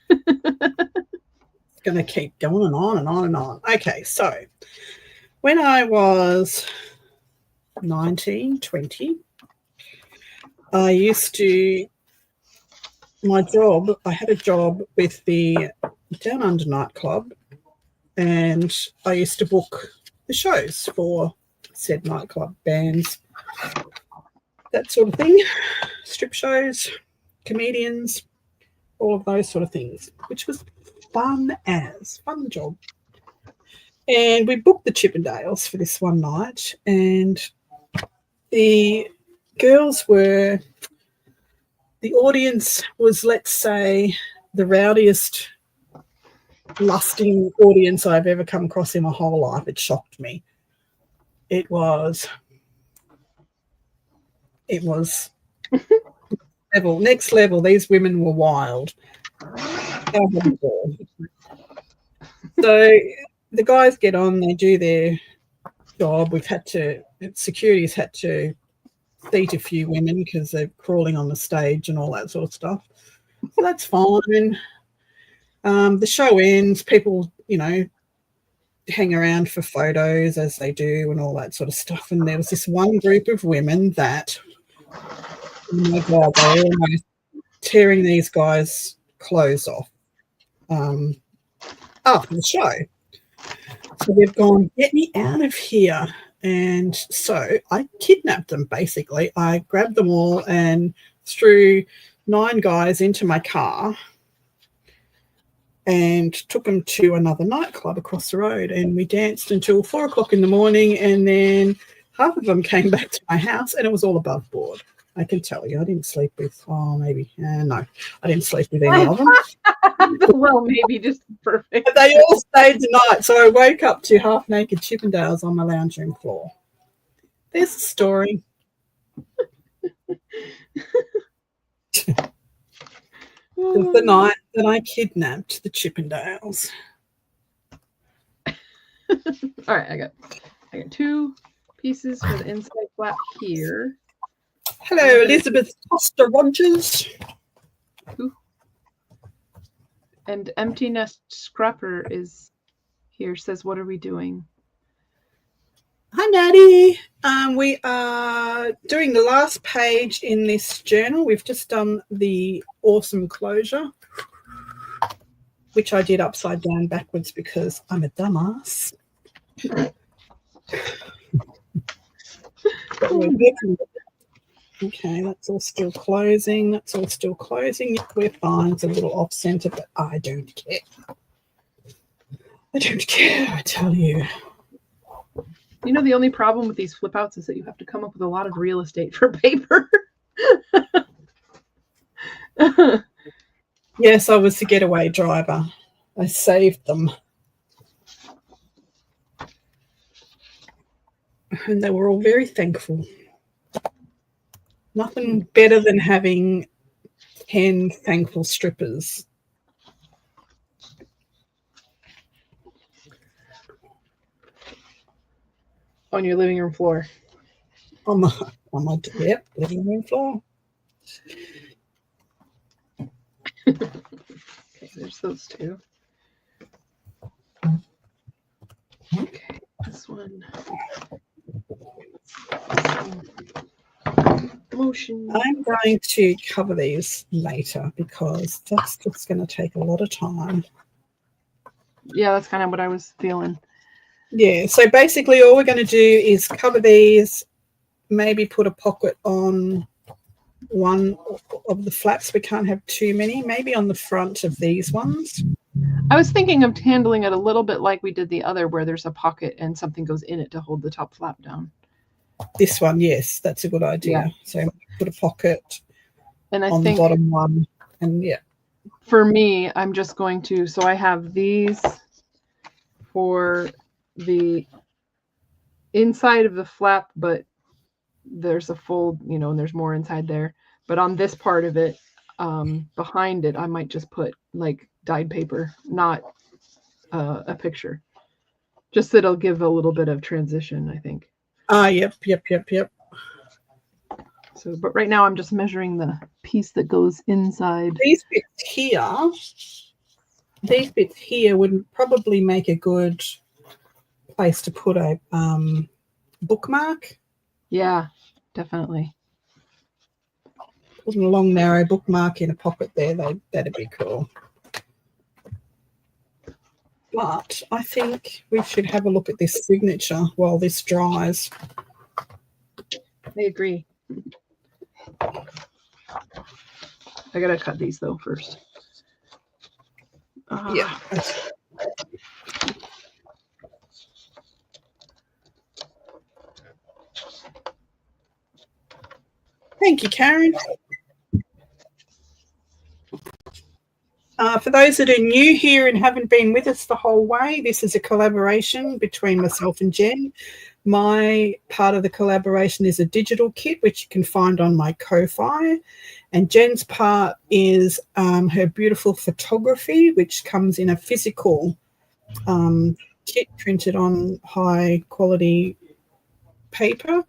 It's going to keep going and on and on and on. Okay, so when I was 19, 20, I used to, I had a job with the Down Under nightclub, and I used to book the shows for said nightclub, bands, that sort of thing, strip shows, comedians, all of those sort of things, which was fun job. And we booked the Chippendales for this one night, and the audience was, let's say, the rowdiest, lusting audience I've ever come across in my whole life. It shocked me. It was next level. These women were wild. So the guys get on, they do their job. Security's had to seat a few women because they're crawling on the stage and all that sort of stuff. So that's fine. The show ends. People, hang around for photos as they do and all that sort of stuff. And there was this one group of women that, oh my God, they were almost tearing these guys' clothes off after the show. So they've gone, get me out of here. And so I kidnapped them, basically. I grabbed them all and threw 9 guys into my car and took them to another nightclub across the road. And we danced until 4 o'clock in the morning. And then half of them came back to my house, and it was all above board. I can tell you, I didn't sleep with, I didn't sleep with any of them. Well, maybe just perfect. But they all stayed tonight. So I woke up to half-naked Chippendales on my lounge room floor. There's the story. It was the night that I kidnapped the Chippendales. All right, I got 2 pieces for the inside flap here. Hello, Elizabeth Costa Rogers. Ooh. And Empty Nest Scrapper is here, says, what are we doing? Hi, Natty. We are doing the last page in this journal. We've just done the awesome closure, which I did upside down backwards because I'm a dumbass. Okay, that's all still closing. We're fine. It's a little off center, but I don't care. I tell you. The only problem with these flip outs is that you have to come up with a lot of real estate for paper. Yes, I was the getaway driver. I saved them. And they were all very thankful. Nothing better than having 10 thankful strippers. On your living room floor. On my living room floor. Okay, there's those 2. Okay, this one. Motion. I'm going to cover these later because that's just going to take a lot of time. Yeah, that's kind of what I was feeling. Yeah, so basically all we're going to do is cover these, maybe put a pocket on one of the flaps. We can't have too many, maybe on the front of these ones. I was thinking of handling it a little bit like we did the other, where there's a pocket and something goes in it to hold the top flap down. This one, yes, that's a good idea. Yeah. So put a pocket and I on think the bottom one. And yeah. For me, I'm just going to, so I have these for the inside of the flap, but there's a fold, and there's more inside there. But on this part of it, behind it, I might just put like dyed paper, not a picture. Just that it'll give a little bit of transition, I think. Yep. So, but right now I'm just measuring the piece that goes inside. These bits here would probably make a good place to put a bookmark. Yeah, definitely. Put a long, narrow bookmark in a pocket there, that'd be cool. But I think we should have a look at this signature while this dries. I agree. I gotta cut these though first. Yeah. Thank you, Karen. For those that are new here and haven't been with us the whole way, this is a collaboration between myself and Jen. My part of the collaboration is a digital kit, which you can find on my Ko-Fi. And Jen's part is her beautiful photography, which comes in a physical kit printed on high quality paper,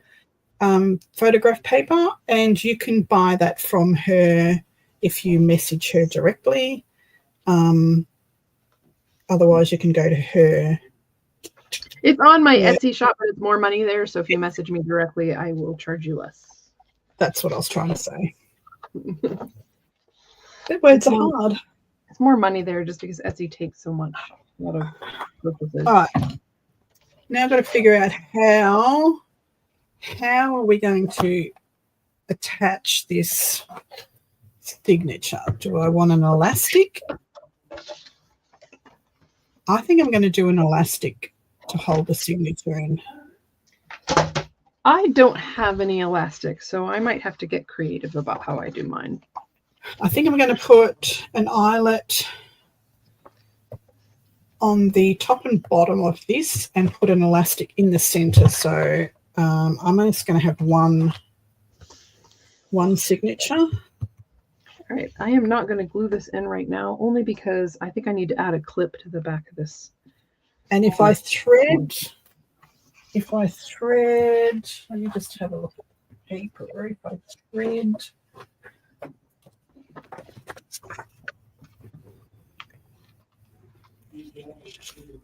photograph paper. And you can buy that from her if you message her directly. Otherwise, you can go to her. It's on my Etsy shop, but it's more money there. So if you message me directly, I will charge you less. That's what I was trying to say. The words are hard. It's more money there just because Etsy takes so much. A lot of purposes. All right. Now I've got to figure out how are we going to attach this signature? Do I want an elastic? I think I'm going to do an elastic to hold the signature in. I don't have any elastic, so I might have to get creative about how I do mine. I think I'm going to put an eyelet on the top and bottom of this and put an elastic in the center. So I'm just going to have one signature. All right, I am not going to glue this in right now, only because I think I need to add a clip to the back of this. And if I thread, let me just have a look at the paper. If I thread,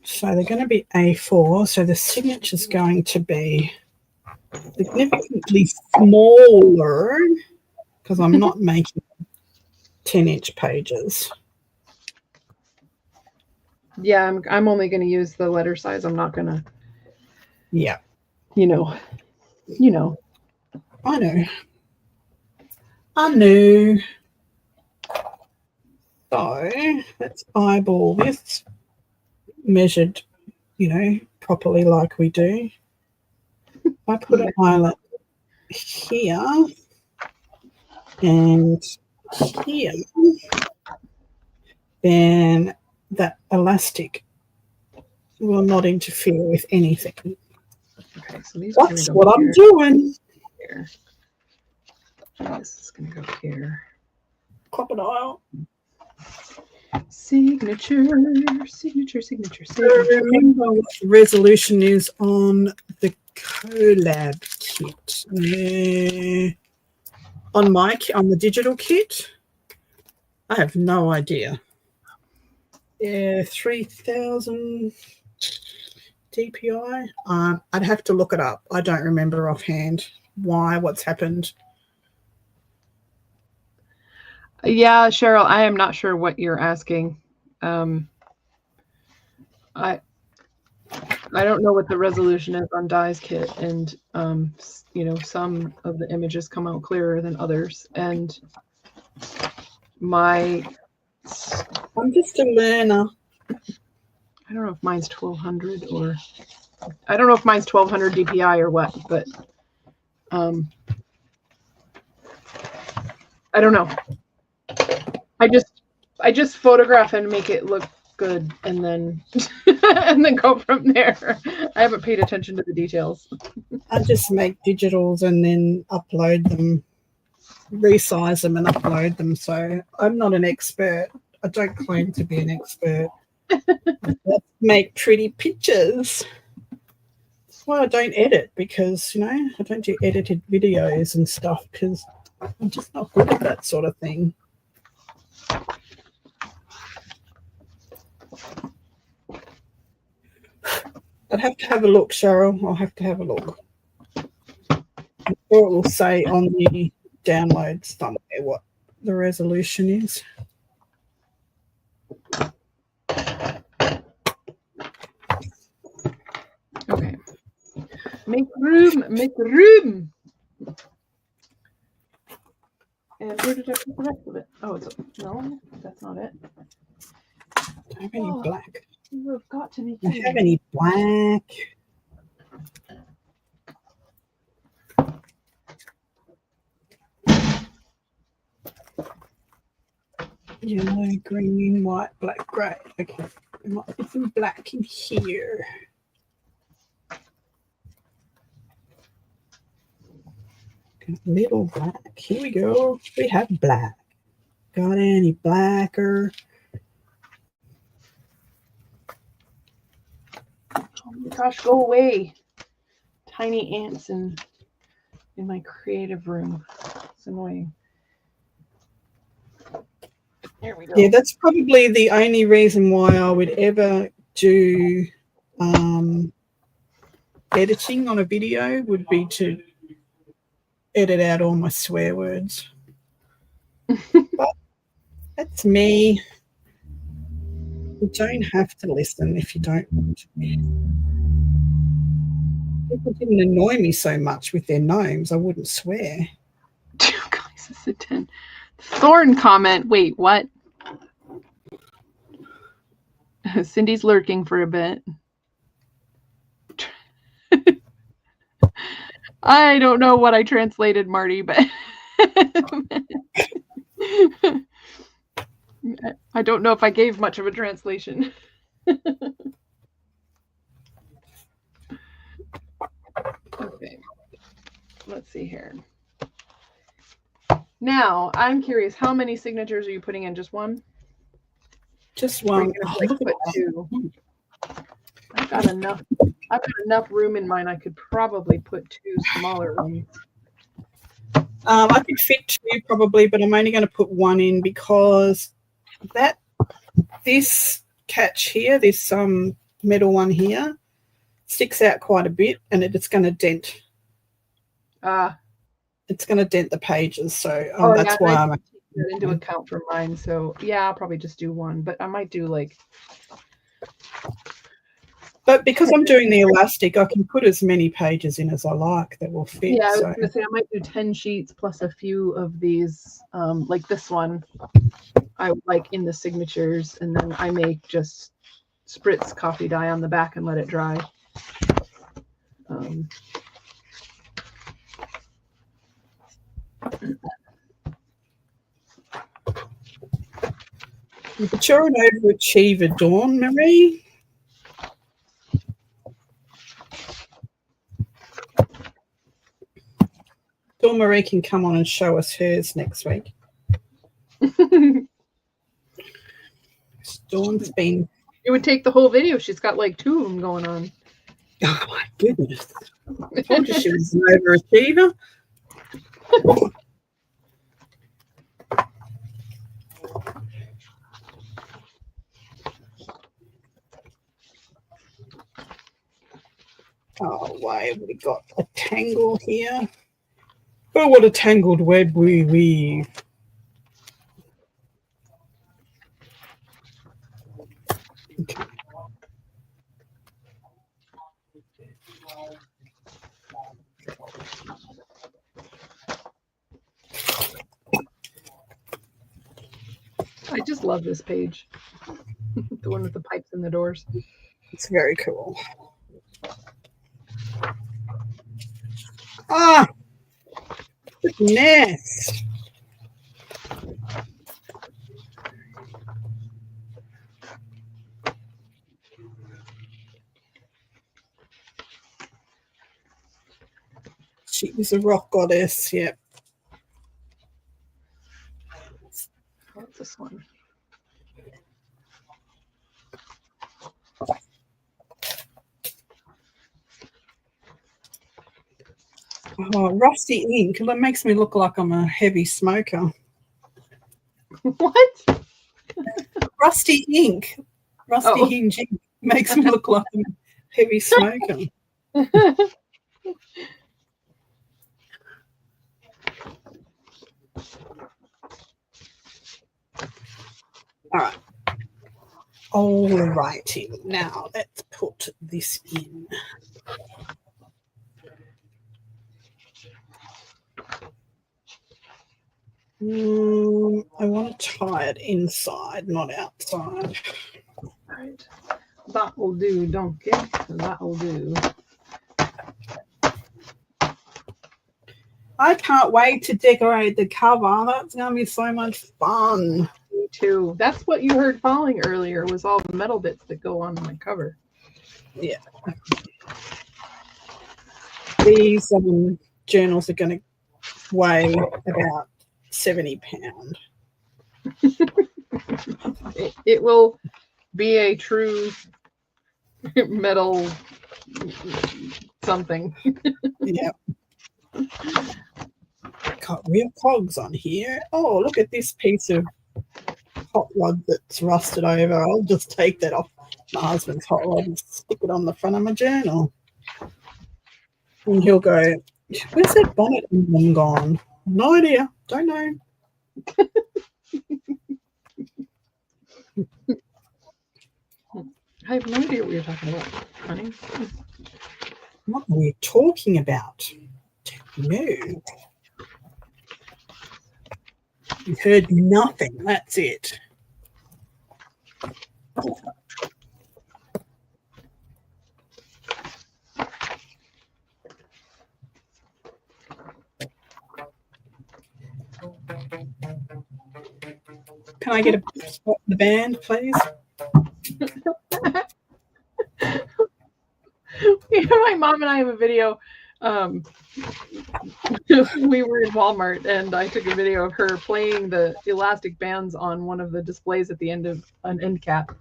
so they're going to be A4, so the signature is going to be significantly smaller because I'm not making 10-inch pages. Yeah, I'm only going to use the letter size. I'm not going to. Yeah. You know. I know. So let's eyeball this, measured, properly like we do. I put an eyelet here and here, then that elastic will not interfere with anything. Okay, so these That's what I'm doing. Here. This is going to go here. Crocodile. Signature. Remember what the resolution is on the collab kit. On the digital kit, I have no idea. Yeah, 3000 DPI. I'd have to look it up. I don't remember offhand what's happened. Yeah, Cheryl, I am not sure what you're asking. I don't know what the resolution is on Dye's kit, and some of the images come out clearer than others, and I'm just a learner. I don't know if mine's 1200 or I don't know if mine's 1200 DPI or what, but I don't know. I just photograph and make it look good, and then and then go from there. I haven't paid attention to the details. I just make digitals and then upload them, resize them and upload them. So I'm not an expert. I don't claim to be an expert. Let's make pretty pictures. That's why I don't edit, because I don't do edited videos and stuff, because I'm just not good at that sort of thing. I'd have to have a look, Cheryl. I'll have to have a look. I'm sure it will say on the download somewhere what the resolution is. Okay. Make room. And where did I put the rest of it? Oh, no, that's not it. Don't have any black. You have got to be Don't kidding. have any black. Yellow, green, white, black, grey. Okay, there might be some black in here. Got a little black. Here we go. We have black. Got any blacker? Oh my gosh, go away. Tiny ants in my creative room. It's annoying. There we go. Yeah, that's probably the only reason why I would ever do editing on a video would be to edit out all my swear words. But that's me. You don't have to listen if you don't want to. People didn't annoy me so much with their gnomes, I wouldn't swear. Two guys is a 10. Thorn comment. Wait, what? Cindy's lurking for a bit. I don't know what I translated, Marty, but I don't know if I gave much of a translation. Okay, let's see here. Now, I'm curious, how many signatures are you putting in? Just one? Just one. Put two. I've got enough room in mine. I could probably put two smaller ones. I could fit two probably, but I'm only going to put one in because this catch here, this metal one here, sticks out quite a bit, and it's going to dent. It's going to dent the pages, so that's why I'm taking that into account for mine. So yeah, I'll probably just do one, but I might do like. But because I'm doing the elastic, I can put as many pages in as I like that will fit. Yeah, I was going to say I might do 10 sheets plus a few of these, like this one. I like in the signatures, and then I make just spritz coffee dye on the back and let it dry. But you're an overachiever, Dawn Marie. Dawn Marie can come on and show us hers next week. Dawn's been. It would take the whole video. She's got like 2 of them going on. Oh my goodness! I told you she was an overachiever. Oh, why have we got a tangle here? Oh, what a tangled web we weave. Okay. I just love this page. The one with the pipes and the doors. It's very cool. Ah, goodness. She was a rock goddess, yep. What's this one? Oh, rusty ink. That makes me look like I'm a heavy smoker. What? Rusty ink. Rusty hinge ink makes me look like I'm a heavy smoker. All righty. Now let's put this in. I want to tie it inside, not outside. right. That will do, donkey. That will do. I can't wait to decorate the cover. That's going to be so much fun. Me too. That's what you heard falling earlier, was all the metal bits that go on my cover. Yeah. These journals are going to weigh about 70 pounds. It will be a true metal something. Yeah. Got real cogs on here. Oh, look at this piece of hot rod that's rusted over. I'll just take that off my husband's hot rod and stick it on the front of my journal. And he'll go, where's that bonnet emblem gone? No idea. Don't know. I have no idea what you're talking about, honey. What are we talking about? No. You heard nothing. That's it. Can I get a spot in the band, please? My mom and I have a video. We were in Walmart and I took a video of her playing the elastic bands on one of the displays at the end of an end cap.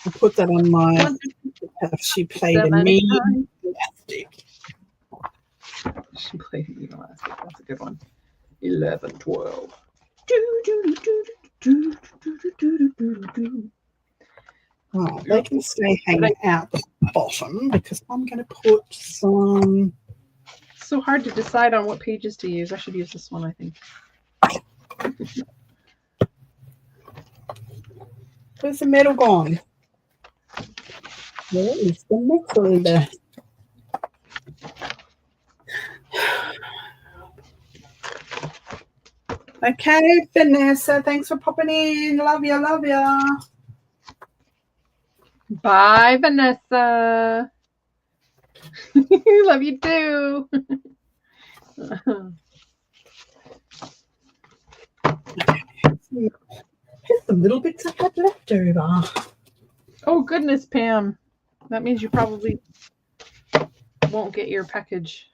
I'll put that on my. She played a mean elastic. She played a mean elastic. That's a good one. 11, 12. Oh, they can stay hanging out the bottom because I'm going to put some. It's so hard to decide on what pages to use. I should use this one, I think. Where's the metal gone? Where is the metal? Okay, Vanessa, thanks for popping in. Love ya, love ya. Bye, Vanessa. Love you too. Here's the little bits I had left over. Oh, goodness, Pam. That means you probably won't get your package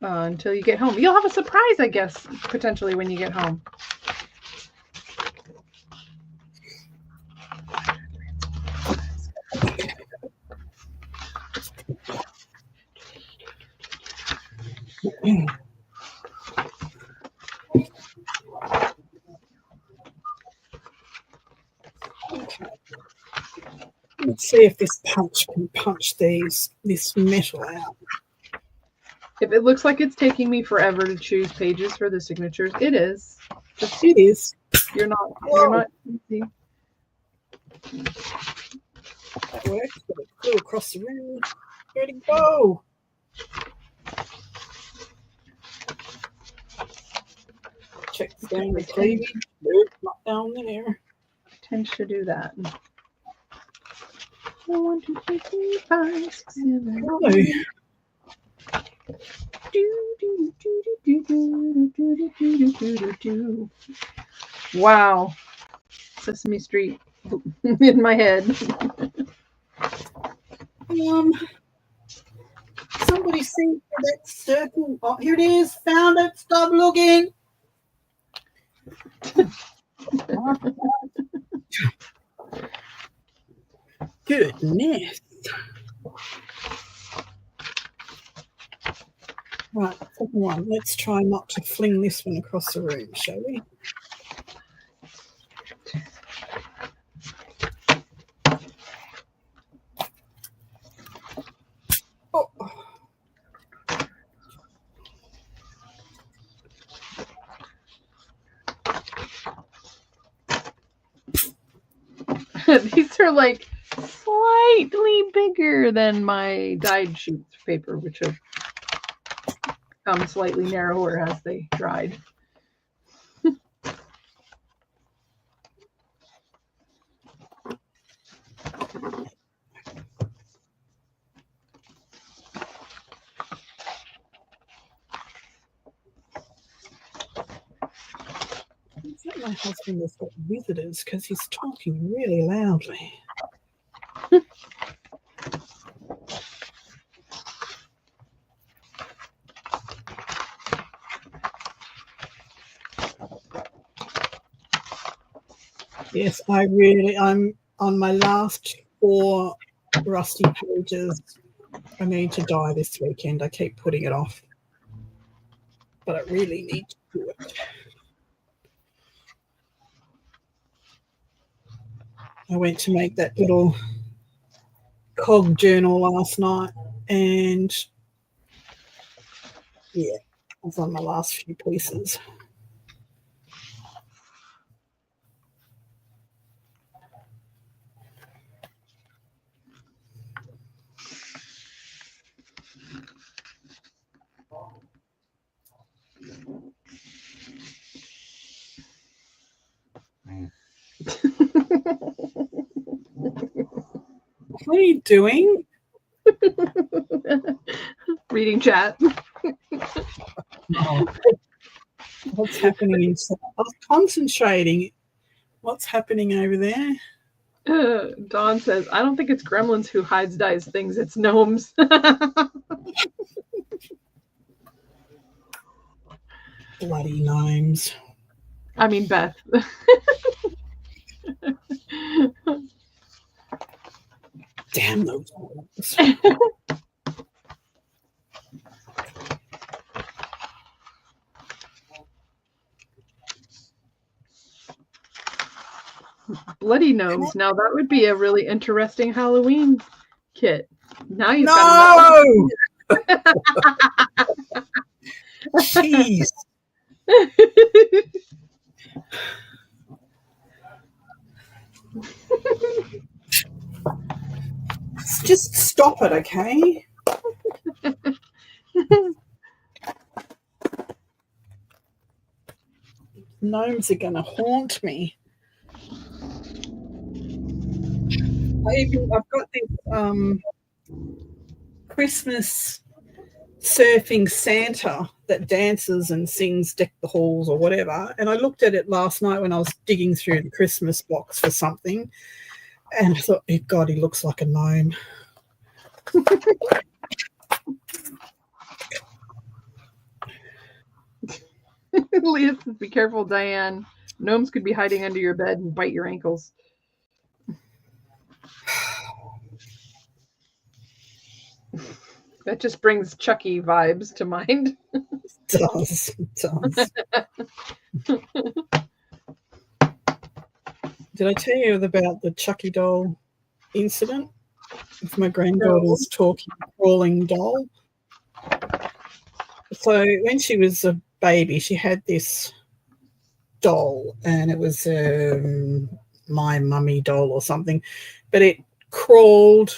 until you get home. You'll have a surprise, I guess, potentially when you get home. Let's see if this punch can punch this metal out. If it looks like it's taking me forever to choose pages for the signatures, it is. It is. You're not easy. That works, but it flew across the room. Where'd it go? Check down the cleavage. Nope, not down there. I tend to do that. 1, 2, 3, 4, 5, 6, 7. Wow. Sesame Street in my head. Somebody see that circle. Oh, here it is. Found it. Stop looking. Goodness. Right, second one. Let's try not to fling this one across the room, shall we? Oh. These are like slightly bigger than my dyed sheets paper, which have become slightly narrower as they dried. My husband has got visitors because he's talking really loudly. Yes, I'm on my last 4 rusty pages. I need to dye this weekend. I keep putting it off, but I really need to do it. I went to make that little cog journal last night, and yeah, I was on my last few pieces. What are you doing? Reading chat. Oh. What's happening inside? I was concentrating. What's happening over there? Dawn says, I don't think it's gremlins who hides dyes things, it's gnomes. Bloody gnomes. I mean, Beth. Damn those gnomes. Bloody gnomes. Now that would be a really interesting Halloween kit. Now you've No! Jeez. Just stop it, okay? Gnomes are going to haunt me. I've got this Christmas surfing Santa that dances and sings Deck the Halls or whatever, and I looked at it last night when I was digging through the Christmas box for something, and I thought, oh God, he looks like a gnome. Leah says, be careful, Diane. Gnomes could be hiding under your bed and bite your ankles. That just brings Chucky vibes to mind. It does. Did I tell you about the Chucky doll incident with my granddaughter's talking, crawling doll? So when she was a baby, she had this doll, and it was my mummy doll or something, but it crawled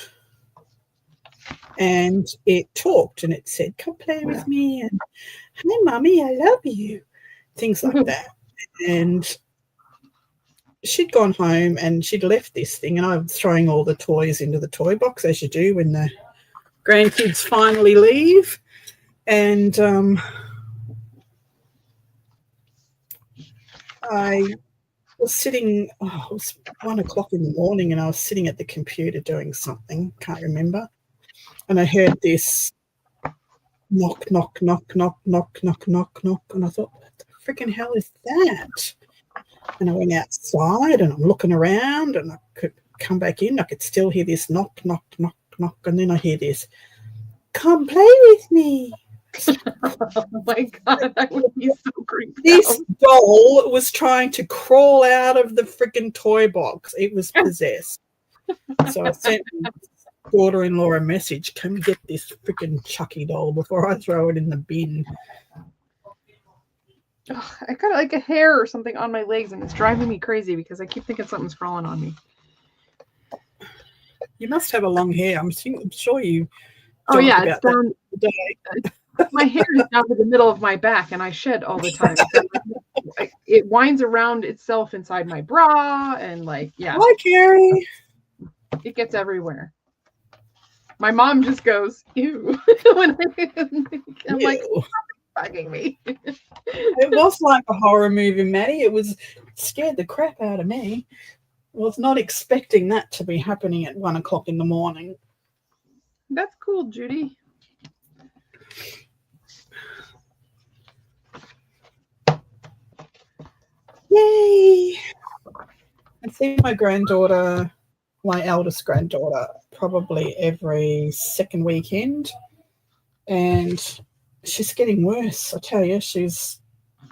and it talked, and it said, come play with me, and hi mummy, I love you, things like that. And she'd gone home and she'd left this thing, and I was throwing all the toys into the toy box, as you do when the grandkids finally leave. And I was sitting, it was 1 o'clock in the morning, and I was sitting at the computer doing something, can't remember. And I heard this knock, knock, knock, knock, knock, knock, knock, knock. And I thought, what the freaking hell is that? And I went outside and I'm looking around, and I could come back in. I could still hear this knock, knock, knock, knock. And then I hear this, come play with me. Oh my God, I would be so creeped This out. doll was trying to crawl out of the freaking toy box. It was possessed. So I sent my daughter-in-law a message, can we get this freaking Chucky doll before I throw it in the bin? Ugh, I got like a hair or something on my legs, and it's driving me crazy because I keep thinking something's crawling on me. You must have a long hair. I'm sure you. Oh yeah, it's about that down. today. My hair is down to the middle of my back, and I shed all the time. So it winds around itself inside my bra, and like, yeah. Hi, Carrie. It gets everywhere. My mom just goes, ew. When I'm like, Ew. bugging me. It was like a horror movie, Maddie. It scared the crap out of me. Was not expecting that to be happening at 1 o'clock in the morning. That's cool, Judy. Yay! I see my granddaughter, my eldest granddaughter, probably every second weekend. And she's getting worse, I tell you. She's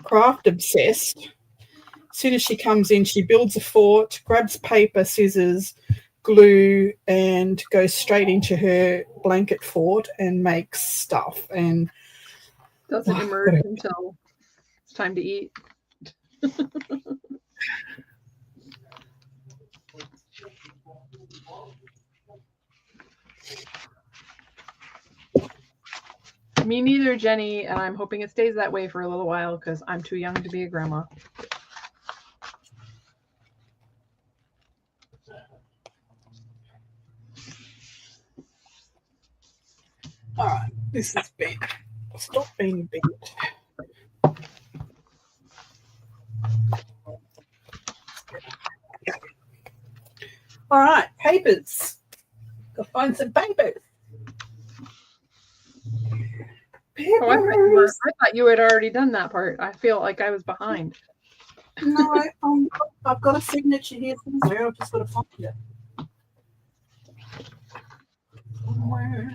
craft obsessed. As soon as she comes in, she builds a fort, grabs paper, scissors, glue, and goes straight into her blanket fort and makes stuff. And doesn't emerge until it's time to eat. Me neither, Jenny, and I'm hoping it stays that way for a little while because I'm too young to be a grandma. all right, this is bent. Stop being bent. All right, papers. Go find some papers. Oh, I thought you had already done that part. I feel like I was behind. No, I've got a signature here somewhere. I've just got to find it. Somewhere.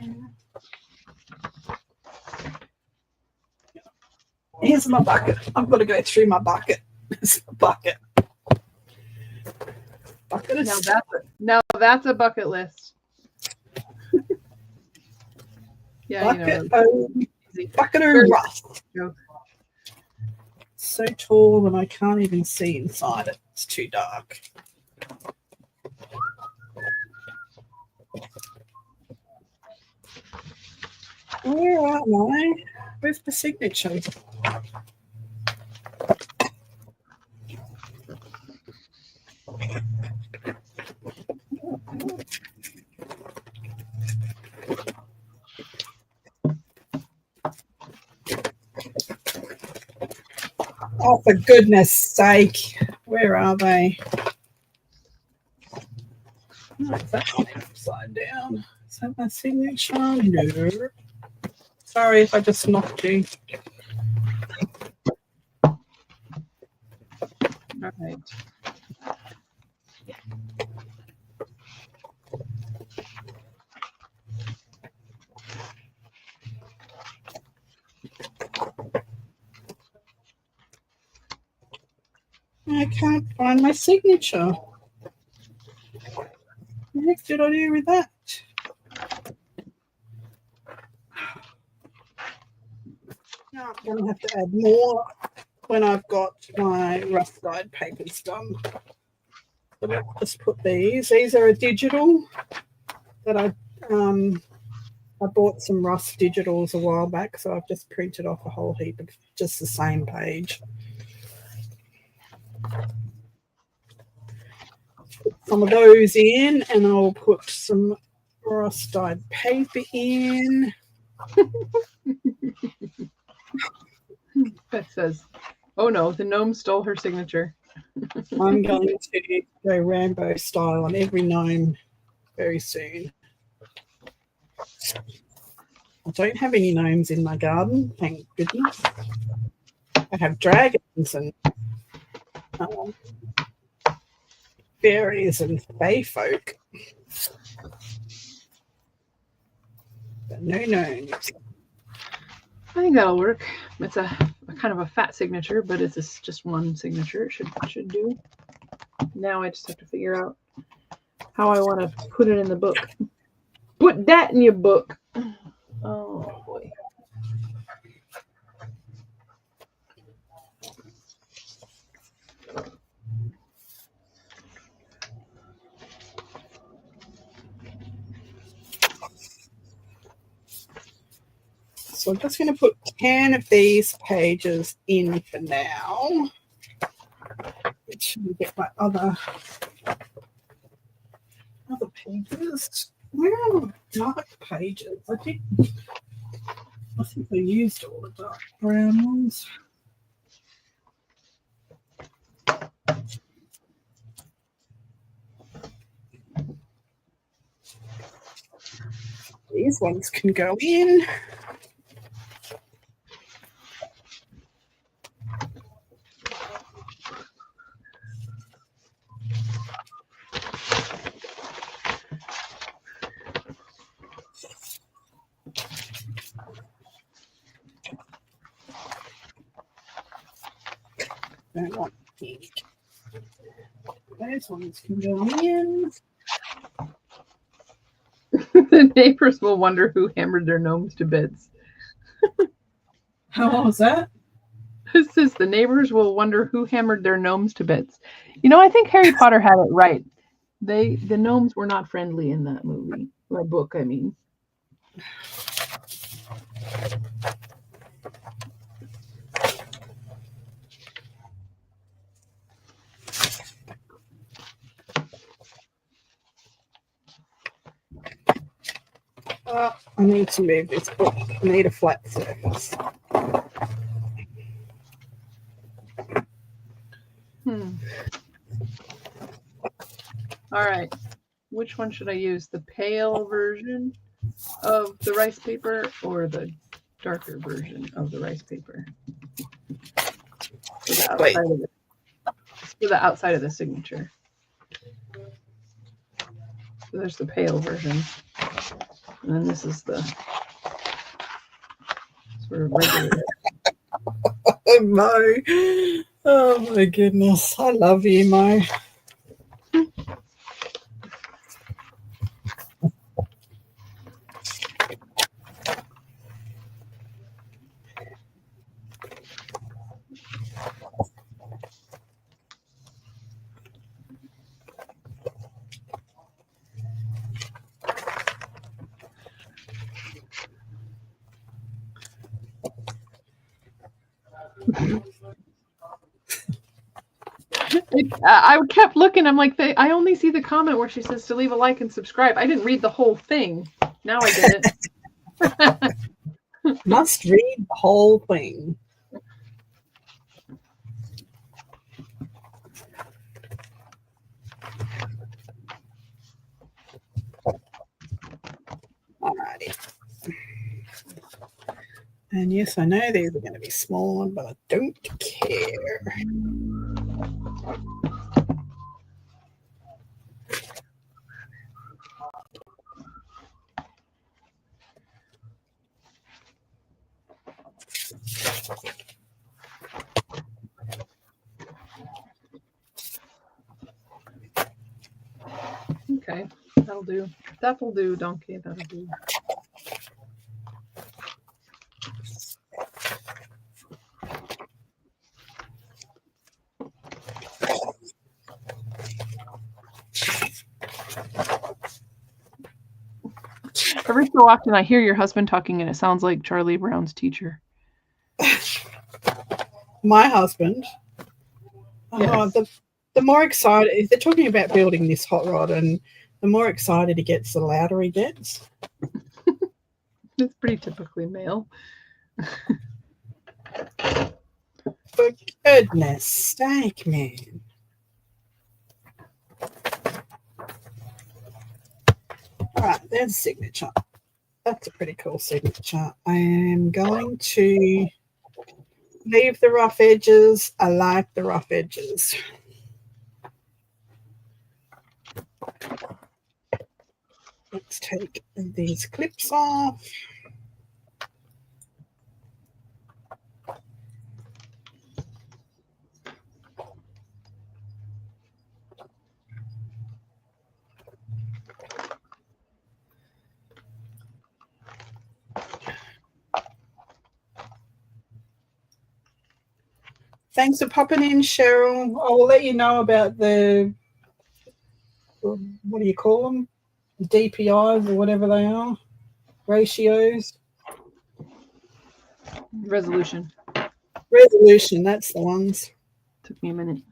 Here's my bucket. I've got to go through my bucket. It's a bucket. Now that's a bucket list. Yeah, bucket, you know. Bucket of rust. So tall and I can't even see inside it. It's too dark. Where am I? Where's the signature? Oh, for goodness sake. Where are they? Oh, is that one upside down? Is that my signature? No. Sorry if I just knocked you. All right. I can't find my signature. What the heck did I do with that? Now I'm going to have to add more when I've got my RUSTified papers done. So let's just put these. These are a digital that I bought some Rust digitals a while back, so I've just printed off a whole heap of just the same page. Put some of those in, and I'll put some RUSTified paper in. Beth says, "Oh no, the gnome stole her signature." I'm going to go Rambo style on every gnome very soon. I don't have any gnomes in my garden, thank goodness. I have dragons and fairies and fae folk. But no gnomes. I think that'll work. It's a kind of a fat signature, but it's just one signature. It should do. Now I just have to figure out how I want to put it in the book. Put that in your book. Oh boy. So I'm just going to put 10 of these pages in for now. Which will get my other pages. Where are the dark pages? I think I used all the dark brown ones. These ones can go in. Don't want pink. Those ones can go in. The neighbors will wonder who hammered their gnomes to bits. How was that? This says the neighbors will wonder who hammered their gnomes to bits. You know, I think Harry Potter had it right. The gnomes were not friendly in that movie, or book, I mean. I need to move this book. I need a flat surface. All right. Which one should I use? The pale version of the rice paper or the darker version of the rice paper? For the outside of the signature. So there's the pale version. And then this is the sort of regular. Oh my goodness. I love you, Mo. I kept looking. I'm like, I only see the comment where she says to leave a like and subscribe. I didn't read the whole thing. Now I get it. Must read the whole thing. Alrighty. And yes, I know these are going to be small, but I don't care. Okay, that'll do. That'll do, donkey. That'll do. Every so often I hear your husband talking and it sounds like Charlie Brown's teacher. My husband. Yes. The more excited, if they're talking about building this hot rod, and the more excited he gets, the louder he gets. It's pretty typically male. For goodness sake, man. All right, there's a signature. That's a pretty cool signature. I am going to leave the rough edges. I like the rough edges. Let's take these clips off. Thanks for popping in, Cheryl. I will let you know about the, what do you call them? DPIs or whatever they are, ratios. Resolution. Resolution, that's the ones. Took me a minute.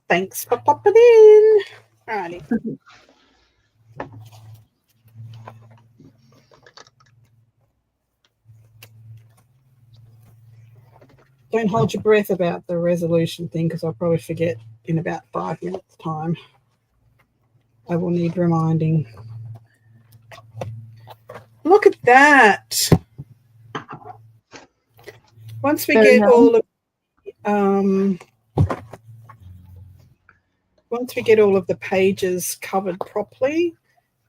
Thanks for popping in. Alrighty. Don't hold your breath about the resolution thing because I'll probably forget in about 5 minutes' time. I will need reminding. Look at that. Once we get all of once we get all of the pages covered properly,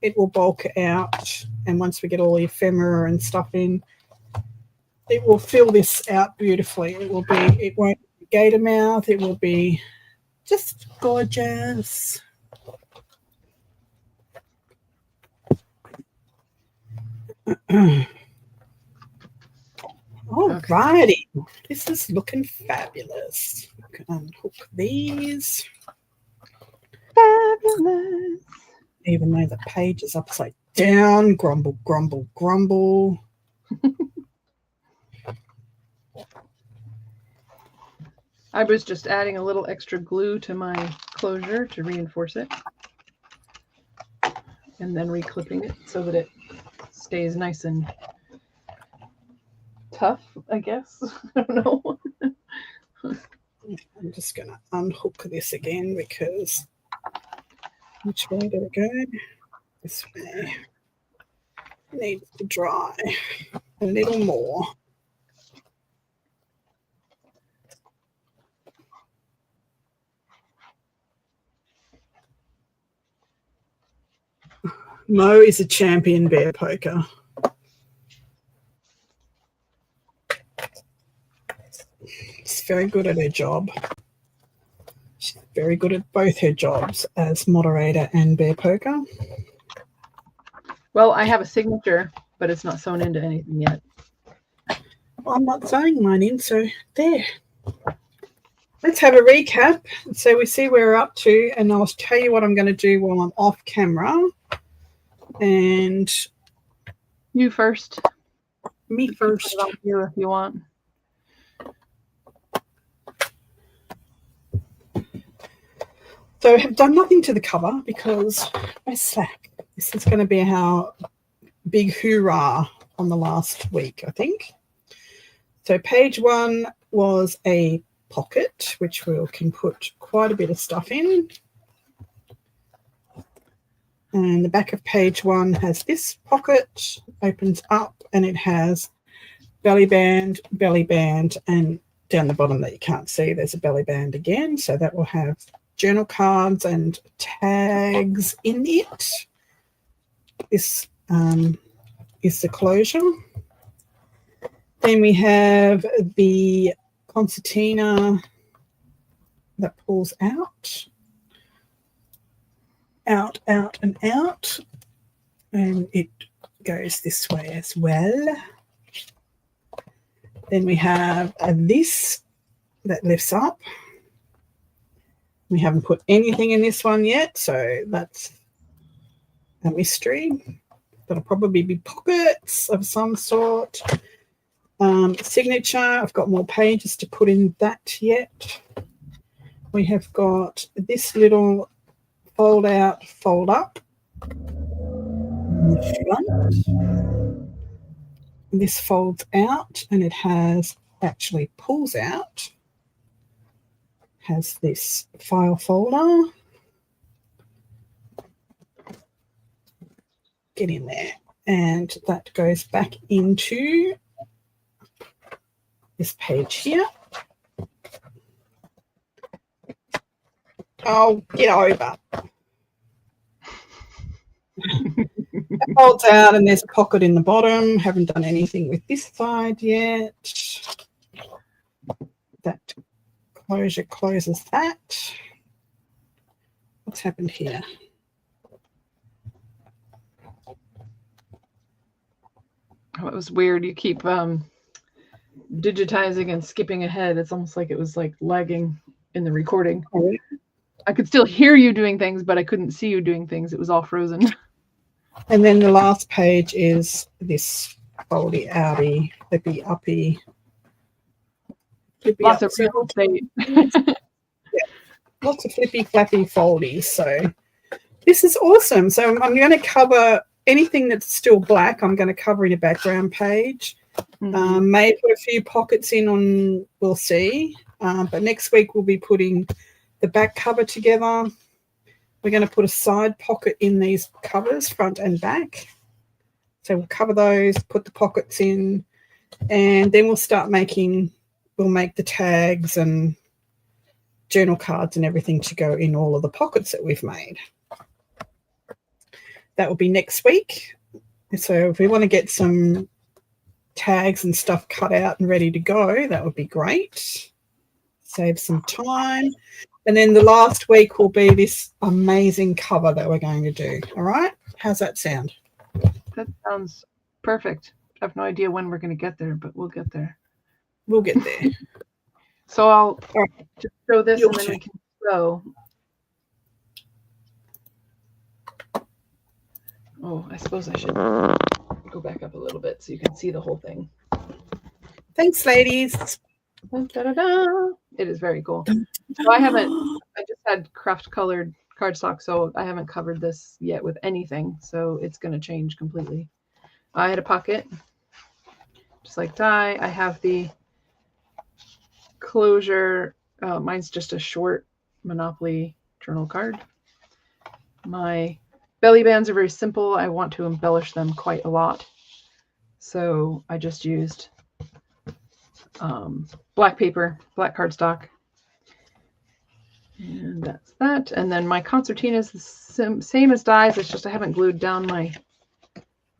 it will bulk out. And once we get all the ephemera and stuff in, it will fill this out beautifully. It won't be gator mouth. It will be just gorgeous. Alrighty, this is looking fabulous. I can unhook these. Fabulous. Even though the page is upside down, grumble, grumble, grumble. I was just adding a little extra glue to my closure to reinforce it. And then reclipping it so that it stays nice and tough, I guess. I don't know. I'm just going to unhook this again because which way did it go? This way. Needs to dry a little more. Mo is a champion bear poker. She's very good at her job. She's very good at both her jobs as moderator and bear poker. Well, I have a signature, but it's not sewn into anything yet. Well, I'm not sewing mine in, so there. Let's have a recap so we see where we're up to, and I'll tell you what I'm going to do while I'm off camera. And you first. Me first. You if you want. So I have done nothing to the cover because I slack. This is going to be our big hoorah on the last week, I think. So page 1 was a pocket, which we can put quite a bit of stuff in. And the back of page 1 has this pocket, opens up, and it has belly band, and down the bottom that you can't see, there's a belly band again. So that will have journal cards and tags in it. This is the closure. Then we have the concertina that pulls out, and out, and it goes this way as well. Then we have this that lifts up. We haven't put anything in this one yet, so that's a mystery. That'll probably be pockets of some sort. Signature, I've got more pages to put in that yet. We have got this little fold out, fold up in the front. This folds out and it has actually pulls out. Has this file folder. Get in there. And that goes back into this page here. Oh, get over. It folds out and there's a pocket in the bottom. Haven't done anything with this side yet. That closure closes that. What's happened here? Oh, it was weird. You keep digitizing and skipping ahead. It's almost like it was like lagging in the recording. I could still hear you doing things, but I couldn't see you doing things. It was all frozen. And then the last page is this foldy outy, flippy uppy. Flippy Lots up, of real estate. lots of flippy flappy foldies. So this is awesome. So I'm going to cover anything that's still black. I'm going to cover in a background page. May put a few pockets in on, we'll see. But next week we'll be putting the back cover together. We're going to put a side pocket in these covers, front and back. So we'll cover those, put the pockets in, and then we'll start making, we'll make the tags and journal cards and everything to go in all of the pockets that we've made. That will be next week. So if we want to get some tags and stuff cut out and ready to go, that would be great. Save some time. And then the last week will be this amazing cover that we're going to do. All right? How's that sound? That sounds perfect. I have no idea when we're going to get there, but we'll get there. We'll get there. So I'll just show this and then we can go. Oh, I suppose I should go back up a little bit so you can see the whole thing. Thanks, ladies. Da-da-da. It is very cool. So I just had craft colored cardstock, so I haven't covered this yet with anything, so it's going to change completely. I had a pocket, just like die. I have the closure. Mine's just a short Monopoly journal card. My belly bands are very simple. I want to embellish them quite a lot, so I just used black paper, black cardstock, and that's that. And then my concertina is the same as dies. It's just I haven't glued down my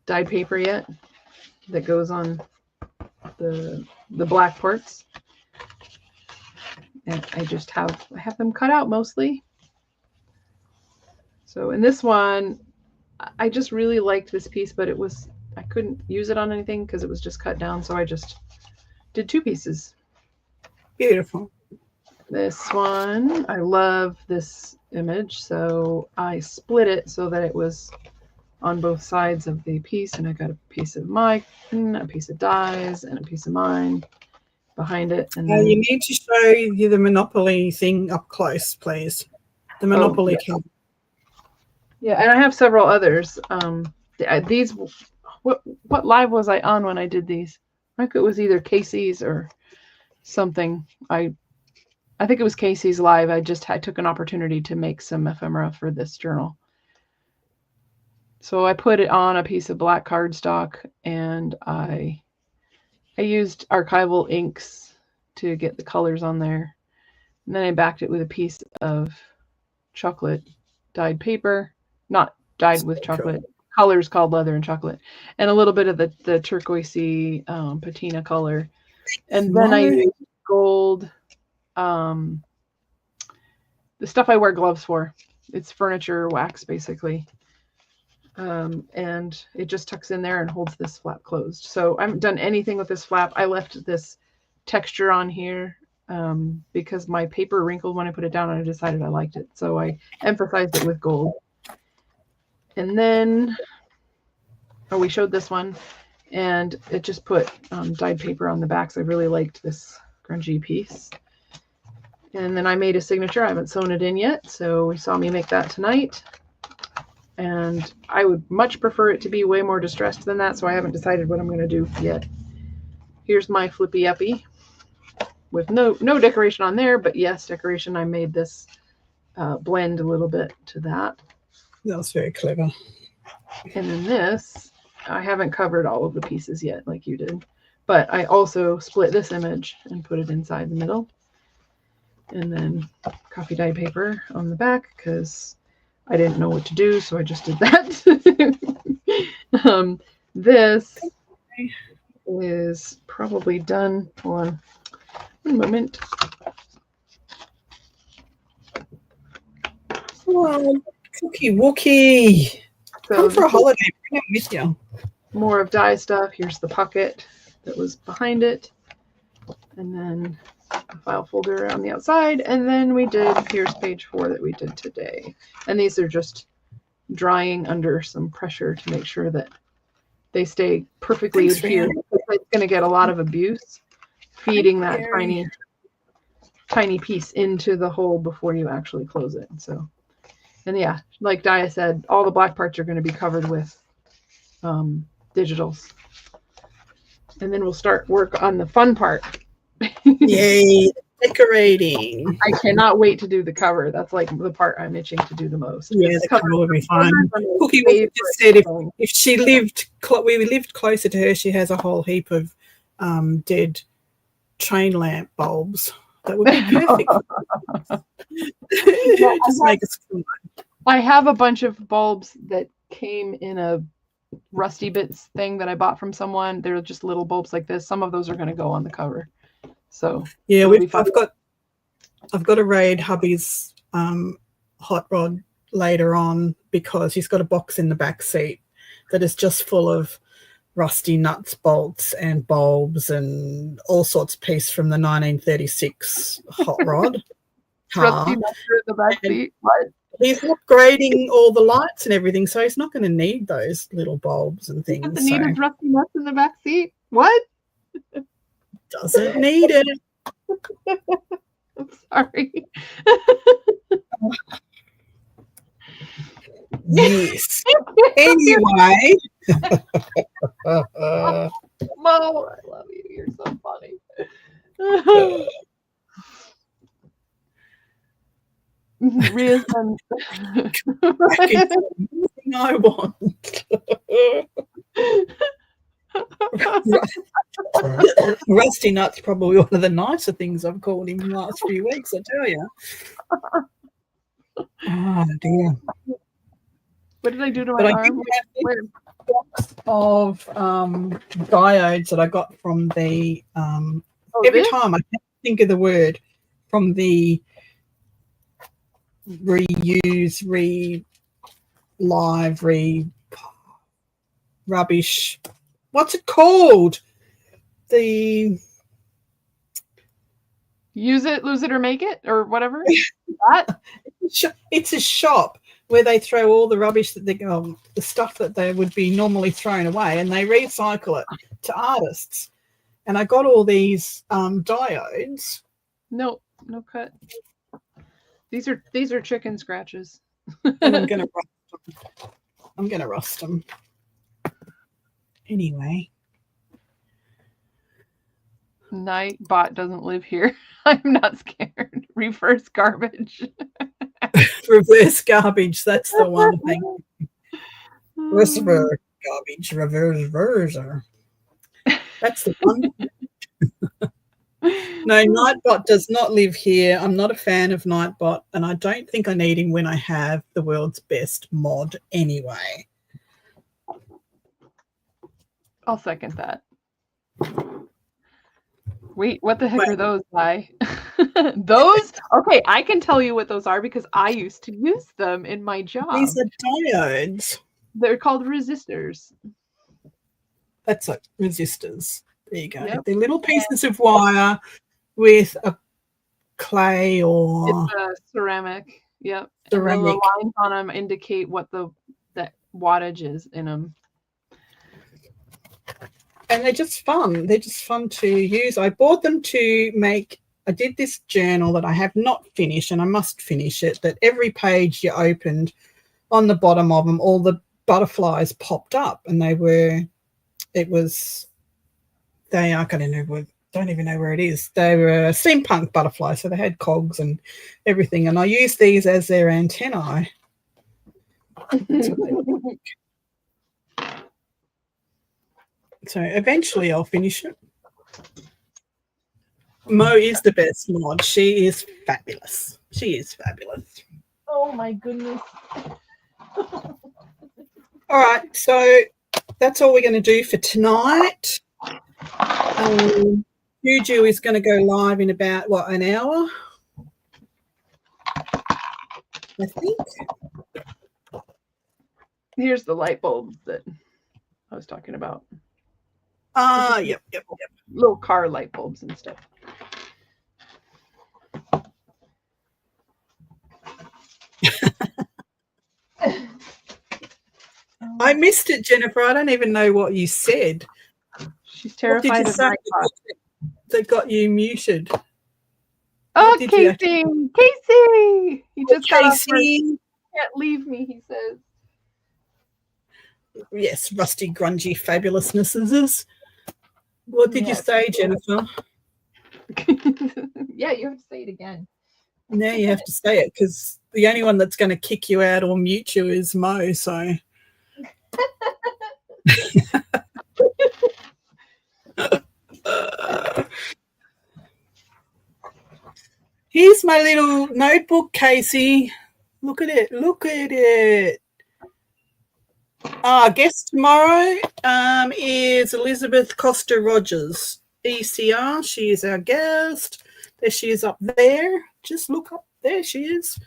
dyed paper yet that goes on the black parts, and I just have them cut out mostly. So in this one, I just really liked this piece, but I couldn't use it on anything because it was just cut down, so I just did 2 pieces. Beautiful. This one, I love this image, so I split it so that it was on both sides of the piece, and I got a piece of mine, a piece of Di's, and a piece of mine behind it. And then, you need to show you the Monopoly thing up close, please. The Monopoly card. Yeah, and I have several others. These, what live was I on when I did these? I think it was either Casey's or something. I think it was Casey's live. I took an opportunity to make some ephemera for this journal. So I put it on a piece of black cardstock, and I used archival inks to get the colors on there. And then I backed it with a piece of chocolate dyed paper, not dyed with chocolate, colors called leather and chocolate, and a little bit of the turquoisey patina color. And then I used gold, the stuff I wear gloves for. It's furniture wax, basically. And it just tucks in there and holds this flap closed. So I haven't done anything with this flap. I left this texture on here because my paper wrinkled when I put it down, and I decided I liked it. So I emphasized it with gold. And then, we showed this one, and it just put dyed paper on the backs. I really liked this grungy piece. And then I made a signature. I haven't sewn it in yet, so we saw me make that tonight. And I would much prefer it to be way more distressed than that, so I haven't decided what I'm going to do yet. Here's my flippy uppy with no decoration on there, but yes, decoration. I made this blend a little bit to that. That was very clever. And then this, I haven't covered all of the pieces yet like you did, but I also split this image and put it inside the middle. And then coffee dye paper on the back because I didn't know what to do, so I just did that. This is probably done. Hold on one moment. Oh, Cookie Wookie. So come for a holiday. Bring it with you. More of dye stuff. Here's the pocket that was behind it. And then a file folder on the outside. And then we did, here's page 4 that we did today. And these are just drying under some pressure to make sure that they stay perfectly adhered. It's going to get a lot of abuse feeding that tiny piece into the hole before you actually close it. So, and yeah, like Dia said, all the black parts are going to be covered with digitals. And then we'll start work on the fun part. Yay, decorating. I cannot wait to do the cover. That's like the part I'm itching to do the most. Yeah, the cover will be fun. Cookie just said if she lived, we lived closer to her, she has a whole heap of dead train lamp bulbs. That would be perfect. Just make us fun. I have a bunch of bulbs that came in a RUSTiBits thing that I bought from someone. They're just little bulbs like this. Some of those are going to go on the cover. So yeah, I've got to raid hubby's hot rod later on because he's got a box in the back seat that is just full of rusty nuts, bolts, and bulbs and all sorts of pieces from the 1936 hot rod. Rusty nuts in the back seat. What? He's upgrading all the lights and everything, so he's not going to need those little bulbs and things. Doesn't need his rusty nuts in the back seat. What? Doesn't need it. I'm sorry. Yes. Anyway. Mo, I love you. You're so funny. Ria's done. I want. Rusty Nut's probably one of the nicer things I've called him in the last few weeks, I tell you. Oh dear. What did I do to my arm? Box of diodes that I got from the every time I can't think of the word, from the rubbish. What's it called? The use it, lose it, or make it, or whatever. That? It's a shop where they throw all the rubbish that the stuff that they would be normally thrown away, and they recycle it to artists. And I got all these diodes. No cut. These are chicken scratches. And I'm gonna rust them. Anyway. Nightbot doesn't live here. I'm not scared. Reverse garbage. Reverse garbage. That's the one thing. Reverse garbage. Reverse. That's the one. No, Nightbot does not live here. I'm not a fan of Nightbot, and I don't think I need him when I have the world's best mod anyway. I'll second that. Wait, what the heck are those, Vi? Those? Okay, I can tell you what those are because I used to use them in my job. These are diodes. They're called resistors. That's like resistors. There you go. Yep. They're little pieces of wire with a clay or... It's a ceramic. Yep. Ceramic. And the lines on them indicate what the wattage is in them. And they're just fun. They're just fun to use. I bought them to make... I did this journal that I have not finished, and I must finish it, that every page you opened, on the bottom of them, all the butterflies popped up, and they were... It was... They are going to don't even know where it is. They were steampunk butterflies, so they had cogs and everything. And I used these as their antennae. So eventually I'll finish it. Mo is the best mod. She is fabulous. She is fabulous. Oh my goodness. All right, so that's all we're going to do for tonight. Juju is going to go live in about, an hour? I think. Here's the light bulbs that I was talking about. Yep. Little car light bulbs and stuff. I missed it, Jennifer. I don't even know what you said. She's What did terrified you of say magpies. that got you muted? Oh, What did you Casey! Casey! He just got off work. Casey? Can't leave me, he says. Yes, rusty, grungy fabulousnesses. What did you say, Jennifer? Yeah, you have to say it again. Now you have to say it because the only one that's going to kick you out or mute you is Mo. So here's my little notebook, Casey. Look at it. Look at it. Our guest tomorrow is Elizabeth Costa Rogers, ECR. She is our guest. There she is up there. Just look up. There she is.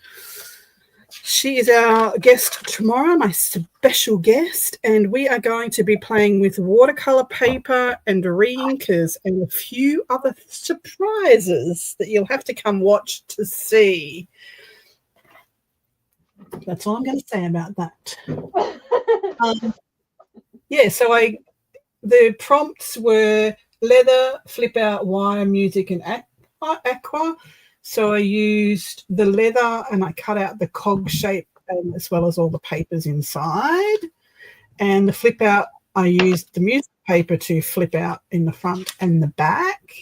She is our guest tomorrow, my special guest, and we are going to be playing with watercolor paper and re-inkers and a few other surprises that you'll have to come watch to see. That's all I'm going to say about that. Yeah, so the prompts were leather, flip out, wire, music, and aqua. So I used the leather and I cut out the cog shape as well as all the papers inside. And the flip out, I used the music paper to flip out in the front and the back.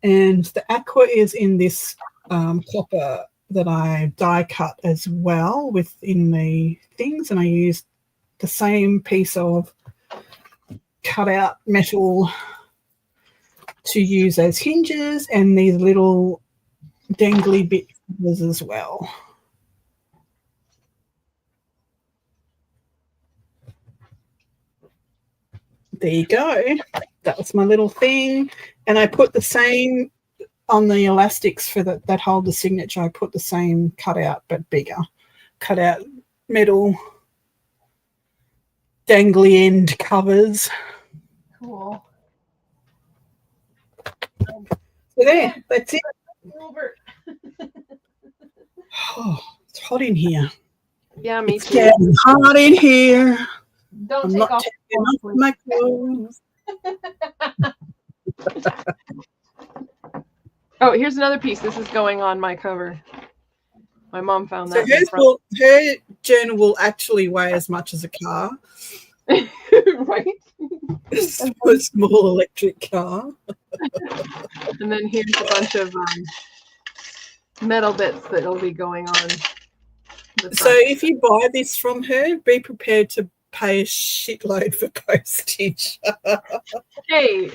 And the aqua is in this copper that I die cut as well within the things. And I used the same piece of cut out metal to use as hinges and these little dangly bits as well. There you go. That was my little thing. And I put the same on the elastics for that hold the signature. I put the same cutout but bigger. Cut out metal dangly end covers. Cool. So there, that's it. Robert. Oh, it's hot in here. Yeah, me It's too. getting hot in here. Don't I'm take not off taking off my clothes. Oh, here's another piece. This is going on my cover. My mom found So that. her journal will actually weigh as much as a car. Right? A small electric car. And then here's a bunch of metal bits that'll be going on. So if you buy this from her, be prepared to pay a shitload for postage. Hey,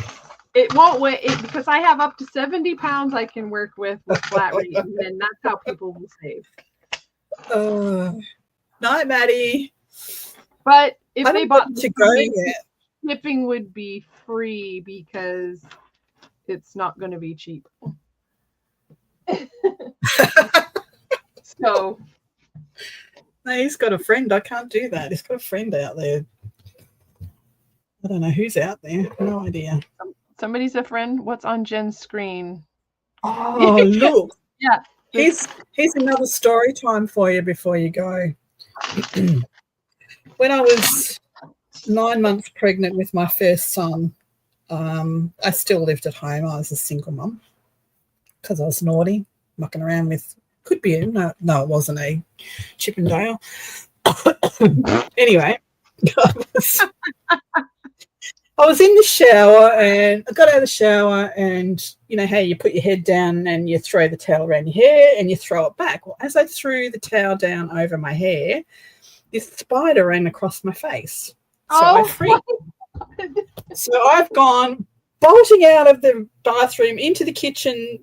it won't weigh it because I have up to 70 pounds I can work with flat rate, and that's how people will save. Night, Maddie. But if they bought to go yet. Shipping would be free because it's not going to be cheap. So no, he's got a friend. I can't do that. He's got a friend out there. I don't know who's out there. No idea. Somebody's a friend. What's on Jen's screen? Oh, look. Yeah. Here's another story time for you before you go. When I was 9 months pregnant with my first son, I still lived at home. I was a single mum because I was naughty, mucking around with, could be a, no, it wasn't a Chippendale. Anyway, I was in the shower and I got out of the shower and you know how you put your head down and you throw the towel around your hair and you throw it back. Well, as I threw the towel down over my hair, this spider ran across my face. So I freaked. So I've gone bolting out of the bathroom into the kitchen,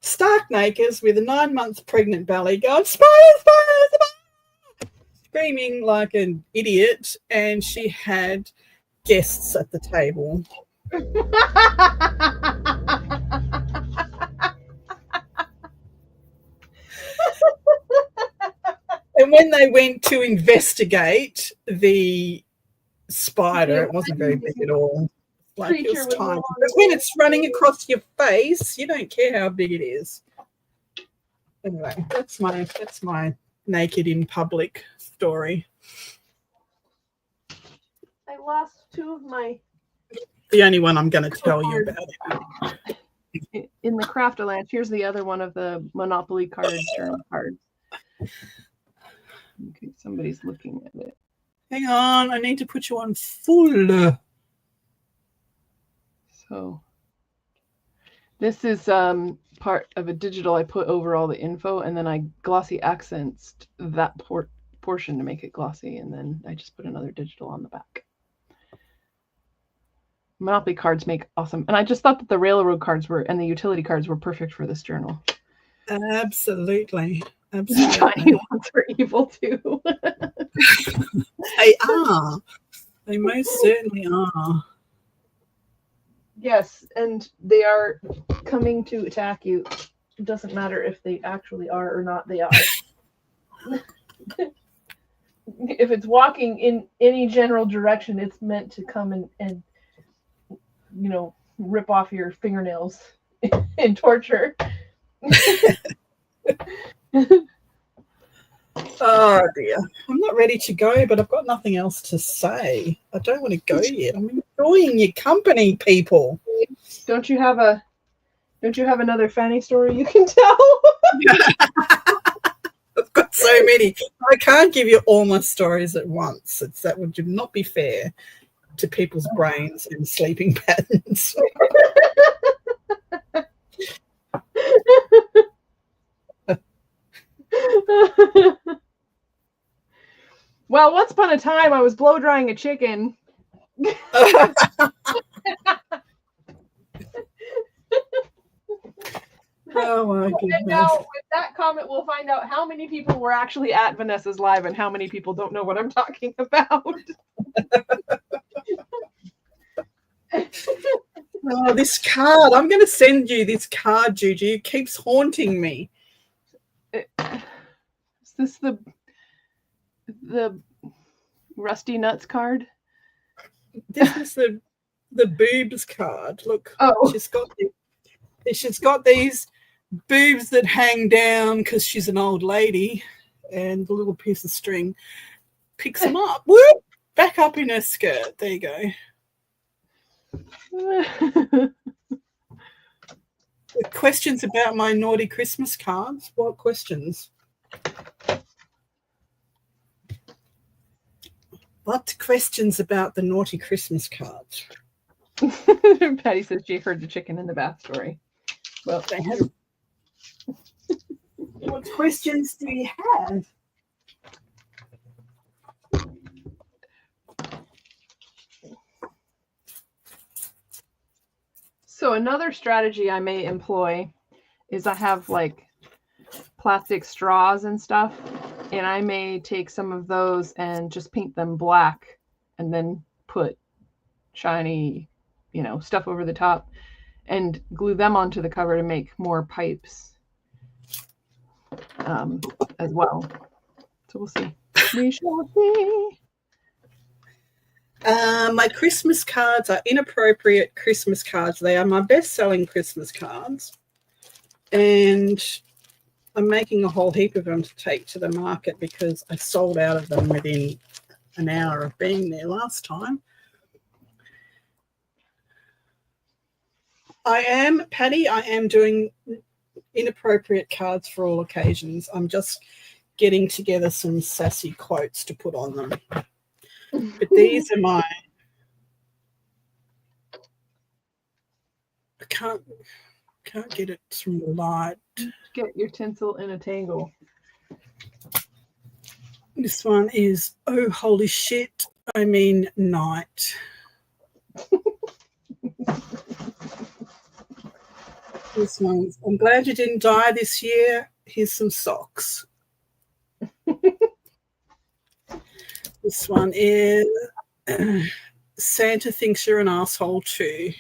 stark naked with a 9 months pregnant belly going, spider, spider, spider, screaming like an idiot. And she had guests at the table. And when they went to investigate the spider, it wasn't very big at all. Like it was tiny. But when it's running across your face, you don't care how big it is. Anyway, that's my naked in public story. I lost 2 of my... The only one I'm going to tell you about. In the Craftaland, here's the other one of the Monopoly cards, journal cards. Okay, somebody's looking at it. Hang on, I need to put you on full. So this is part of a digital I put over all the info, and then I glossy accented that portion to make it glossy, and then I just put another digital on the back. Monopoly cards make awesome, and I just thought that the railroad cards and the utility cards were perfect for this journal. Absolutely. The tiny ones are evil too. They are. They most certainly are. Yes, and they are coming to attack you. It doesn't matter if they actually are or not, they are. If it's walking in any general direction, it's meant to come and you know, rip off your fingernails in torture. Oh dear. I'm not ready to go, but I've got nothing else to say. I don't want to go yet. I'm enjoying your company, people. Don't you have another Fanny story you can tell? I've got so many. I can't give you all my stories at once. That would not be fair to people's brains and sleeping patterns. Well, once upon a time, I was blow drying a chicken. Oh my goodness. And now, with that comment, we'll find out how many people were actually at Vanessa's live and how many people don't know what I'm talking about. Oh, this card. I'm going to send you this card, Juju. It keeps haunting me. Is this the Rusty Nuts card? This is the boobs card. Look, oh, she's got these boobs that hang down because she's an old lady, and the little piece of string picks them up. Whoop, back up in her skirt. There you go. Questions about my naughty Christmas cards? What questions? What questions about the naughty Christmas cards? Patty says she heard the chicken in the bath story. Well, They have. What questions do you have? So another strategy I may employ is I have like plastic straws and stuff, and I may take some of those and just paint them black and then put shiny, stuff over the top and glue them onto the cover to make more pipes as well. So we'll see. We shall see. My Christmas cards are inappropriate Christmas cards. They are my best-selling Christmas cards. And I'm making a whole heap of them to take to the market because I sold out of them within an hour of being there last time. Patty, I am doing inappropriate cards for all occasions. I'm just getting together some sassy quotes to put on them. But these are I can't get it from the light. Get your tinsel in a tangle. This one is, oh, holy shit, I mean night. This one's, I'm glad you didn't die this year. Here's some socks. This one is Santa thinks you're an asshole too.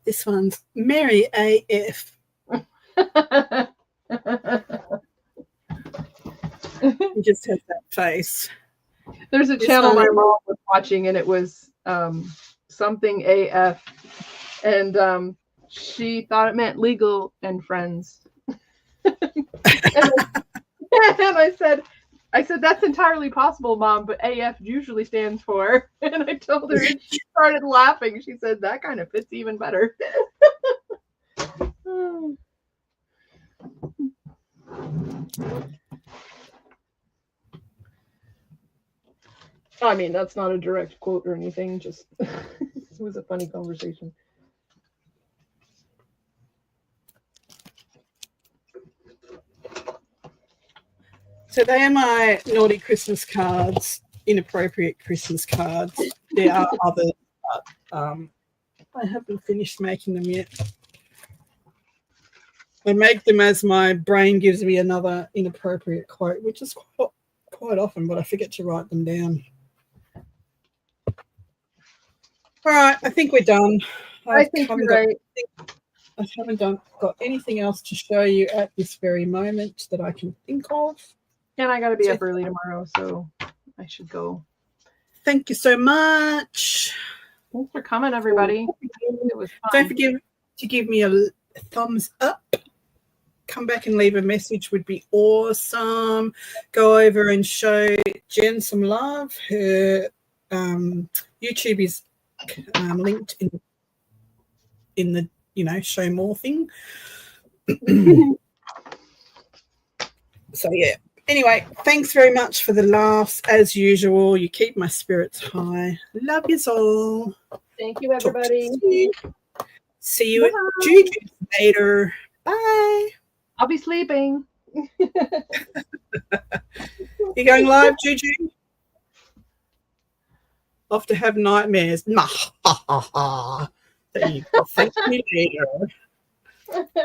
This one's Merry AF. He just has that face. There's a channel my mom was watching, and it was something AF, and she thought it meant legal and friends. And I said, that's entirely possible, Mom, but AF usually stands for. And I told her, and she started laughing. She said, that kind of fits even better. I mean, that's not a direct quote or anything, just it was a funny conversation. So they are my naughty Christmas cards, inappropriate Christmas cards. There are others, but I haven't finished making them yet. I make them as my brain gives me another inappropriate quote, which is quite often, but I forget to write them down. All right, I think we're done. I think you're right. I haven't got anything else to show you at this very moment that I can think of. And I got to be up early tomorrow, so I should go. Thank you so much. Thanks for coming, everybody. It was fun. Don't forget to give me a thumbs up. Come back and leave a message would be awesome. Go over and show Jen some love. Her YouTube is linked in the show more thing. So yeah. Anyway, thanks very much for the laughs as usual. You keep my spirits high. Love yous all. Thank you, everybody. See you at Juju later. Bye. I'll be sleeping. You going live, Juju? Off to have nightmares. There you go. Thank you later.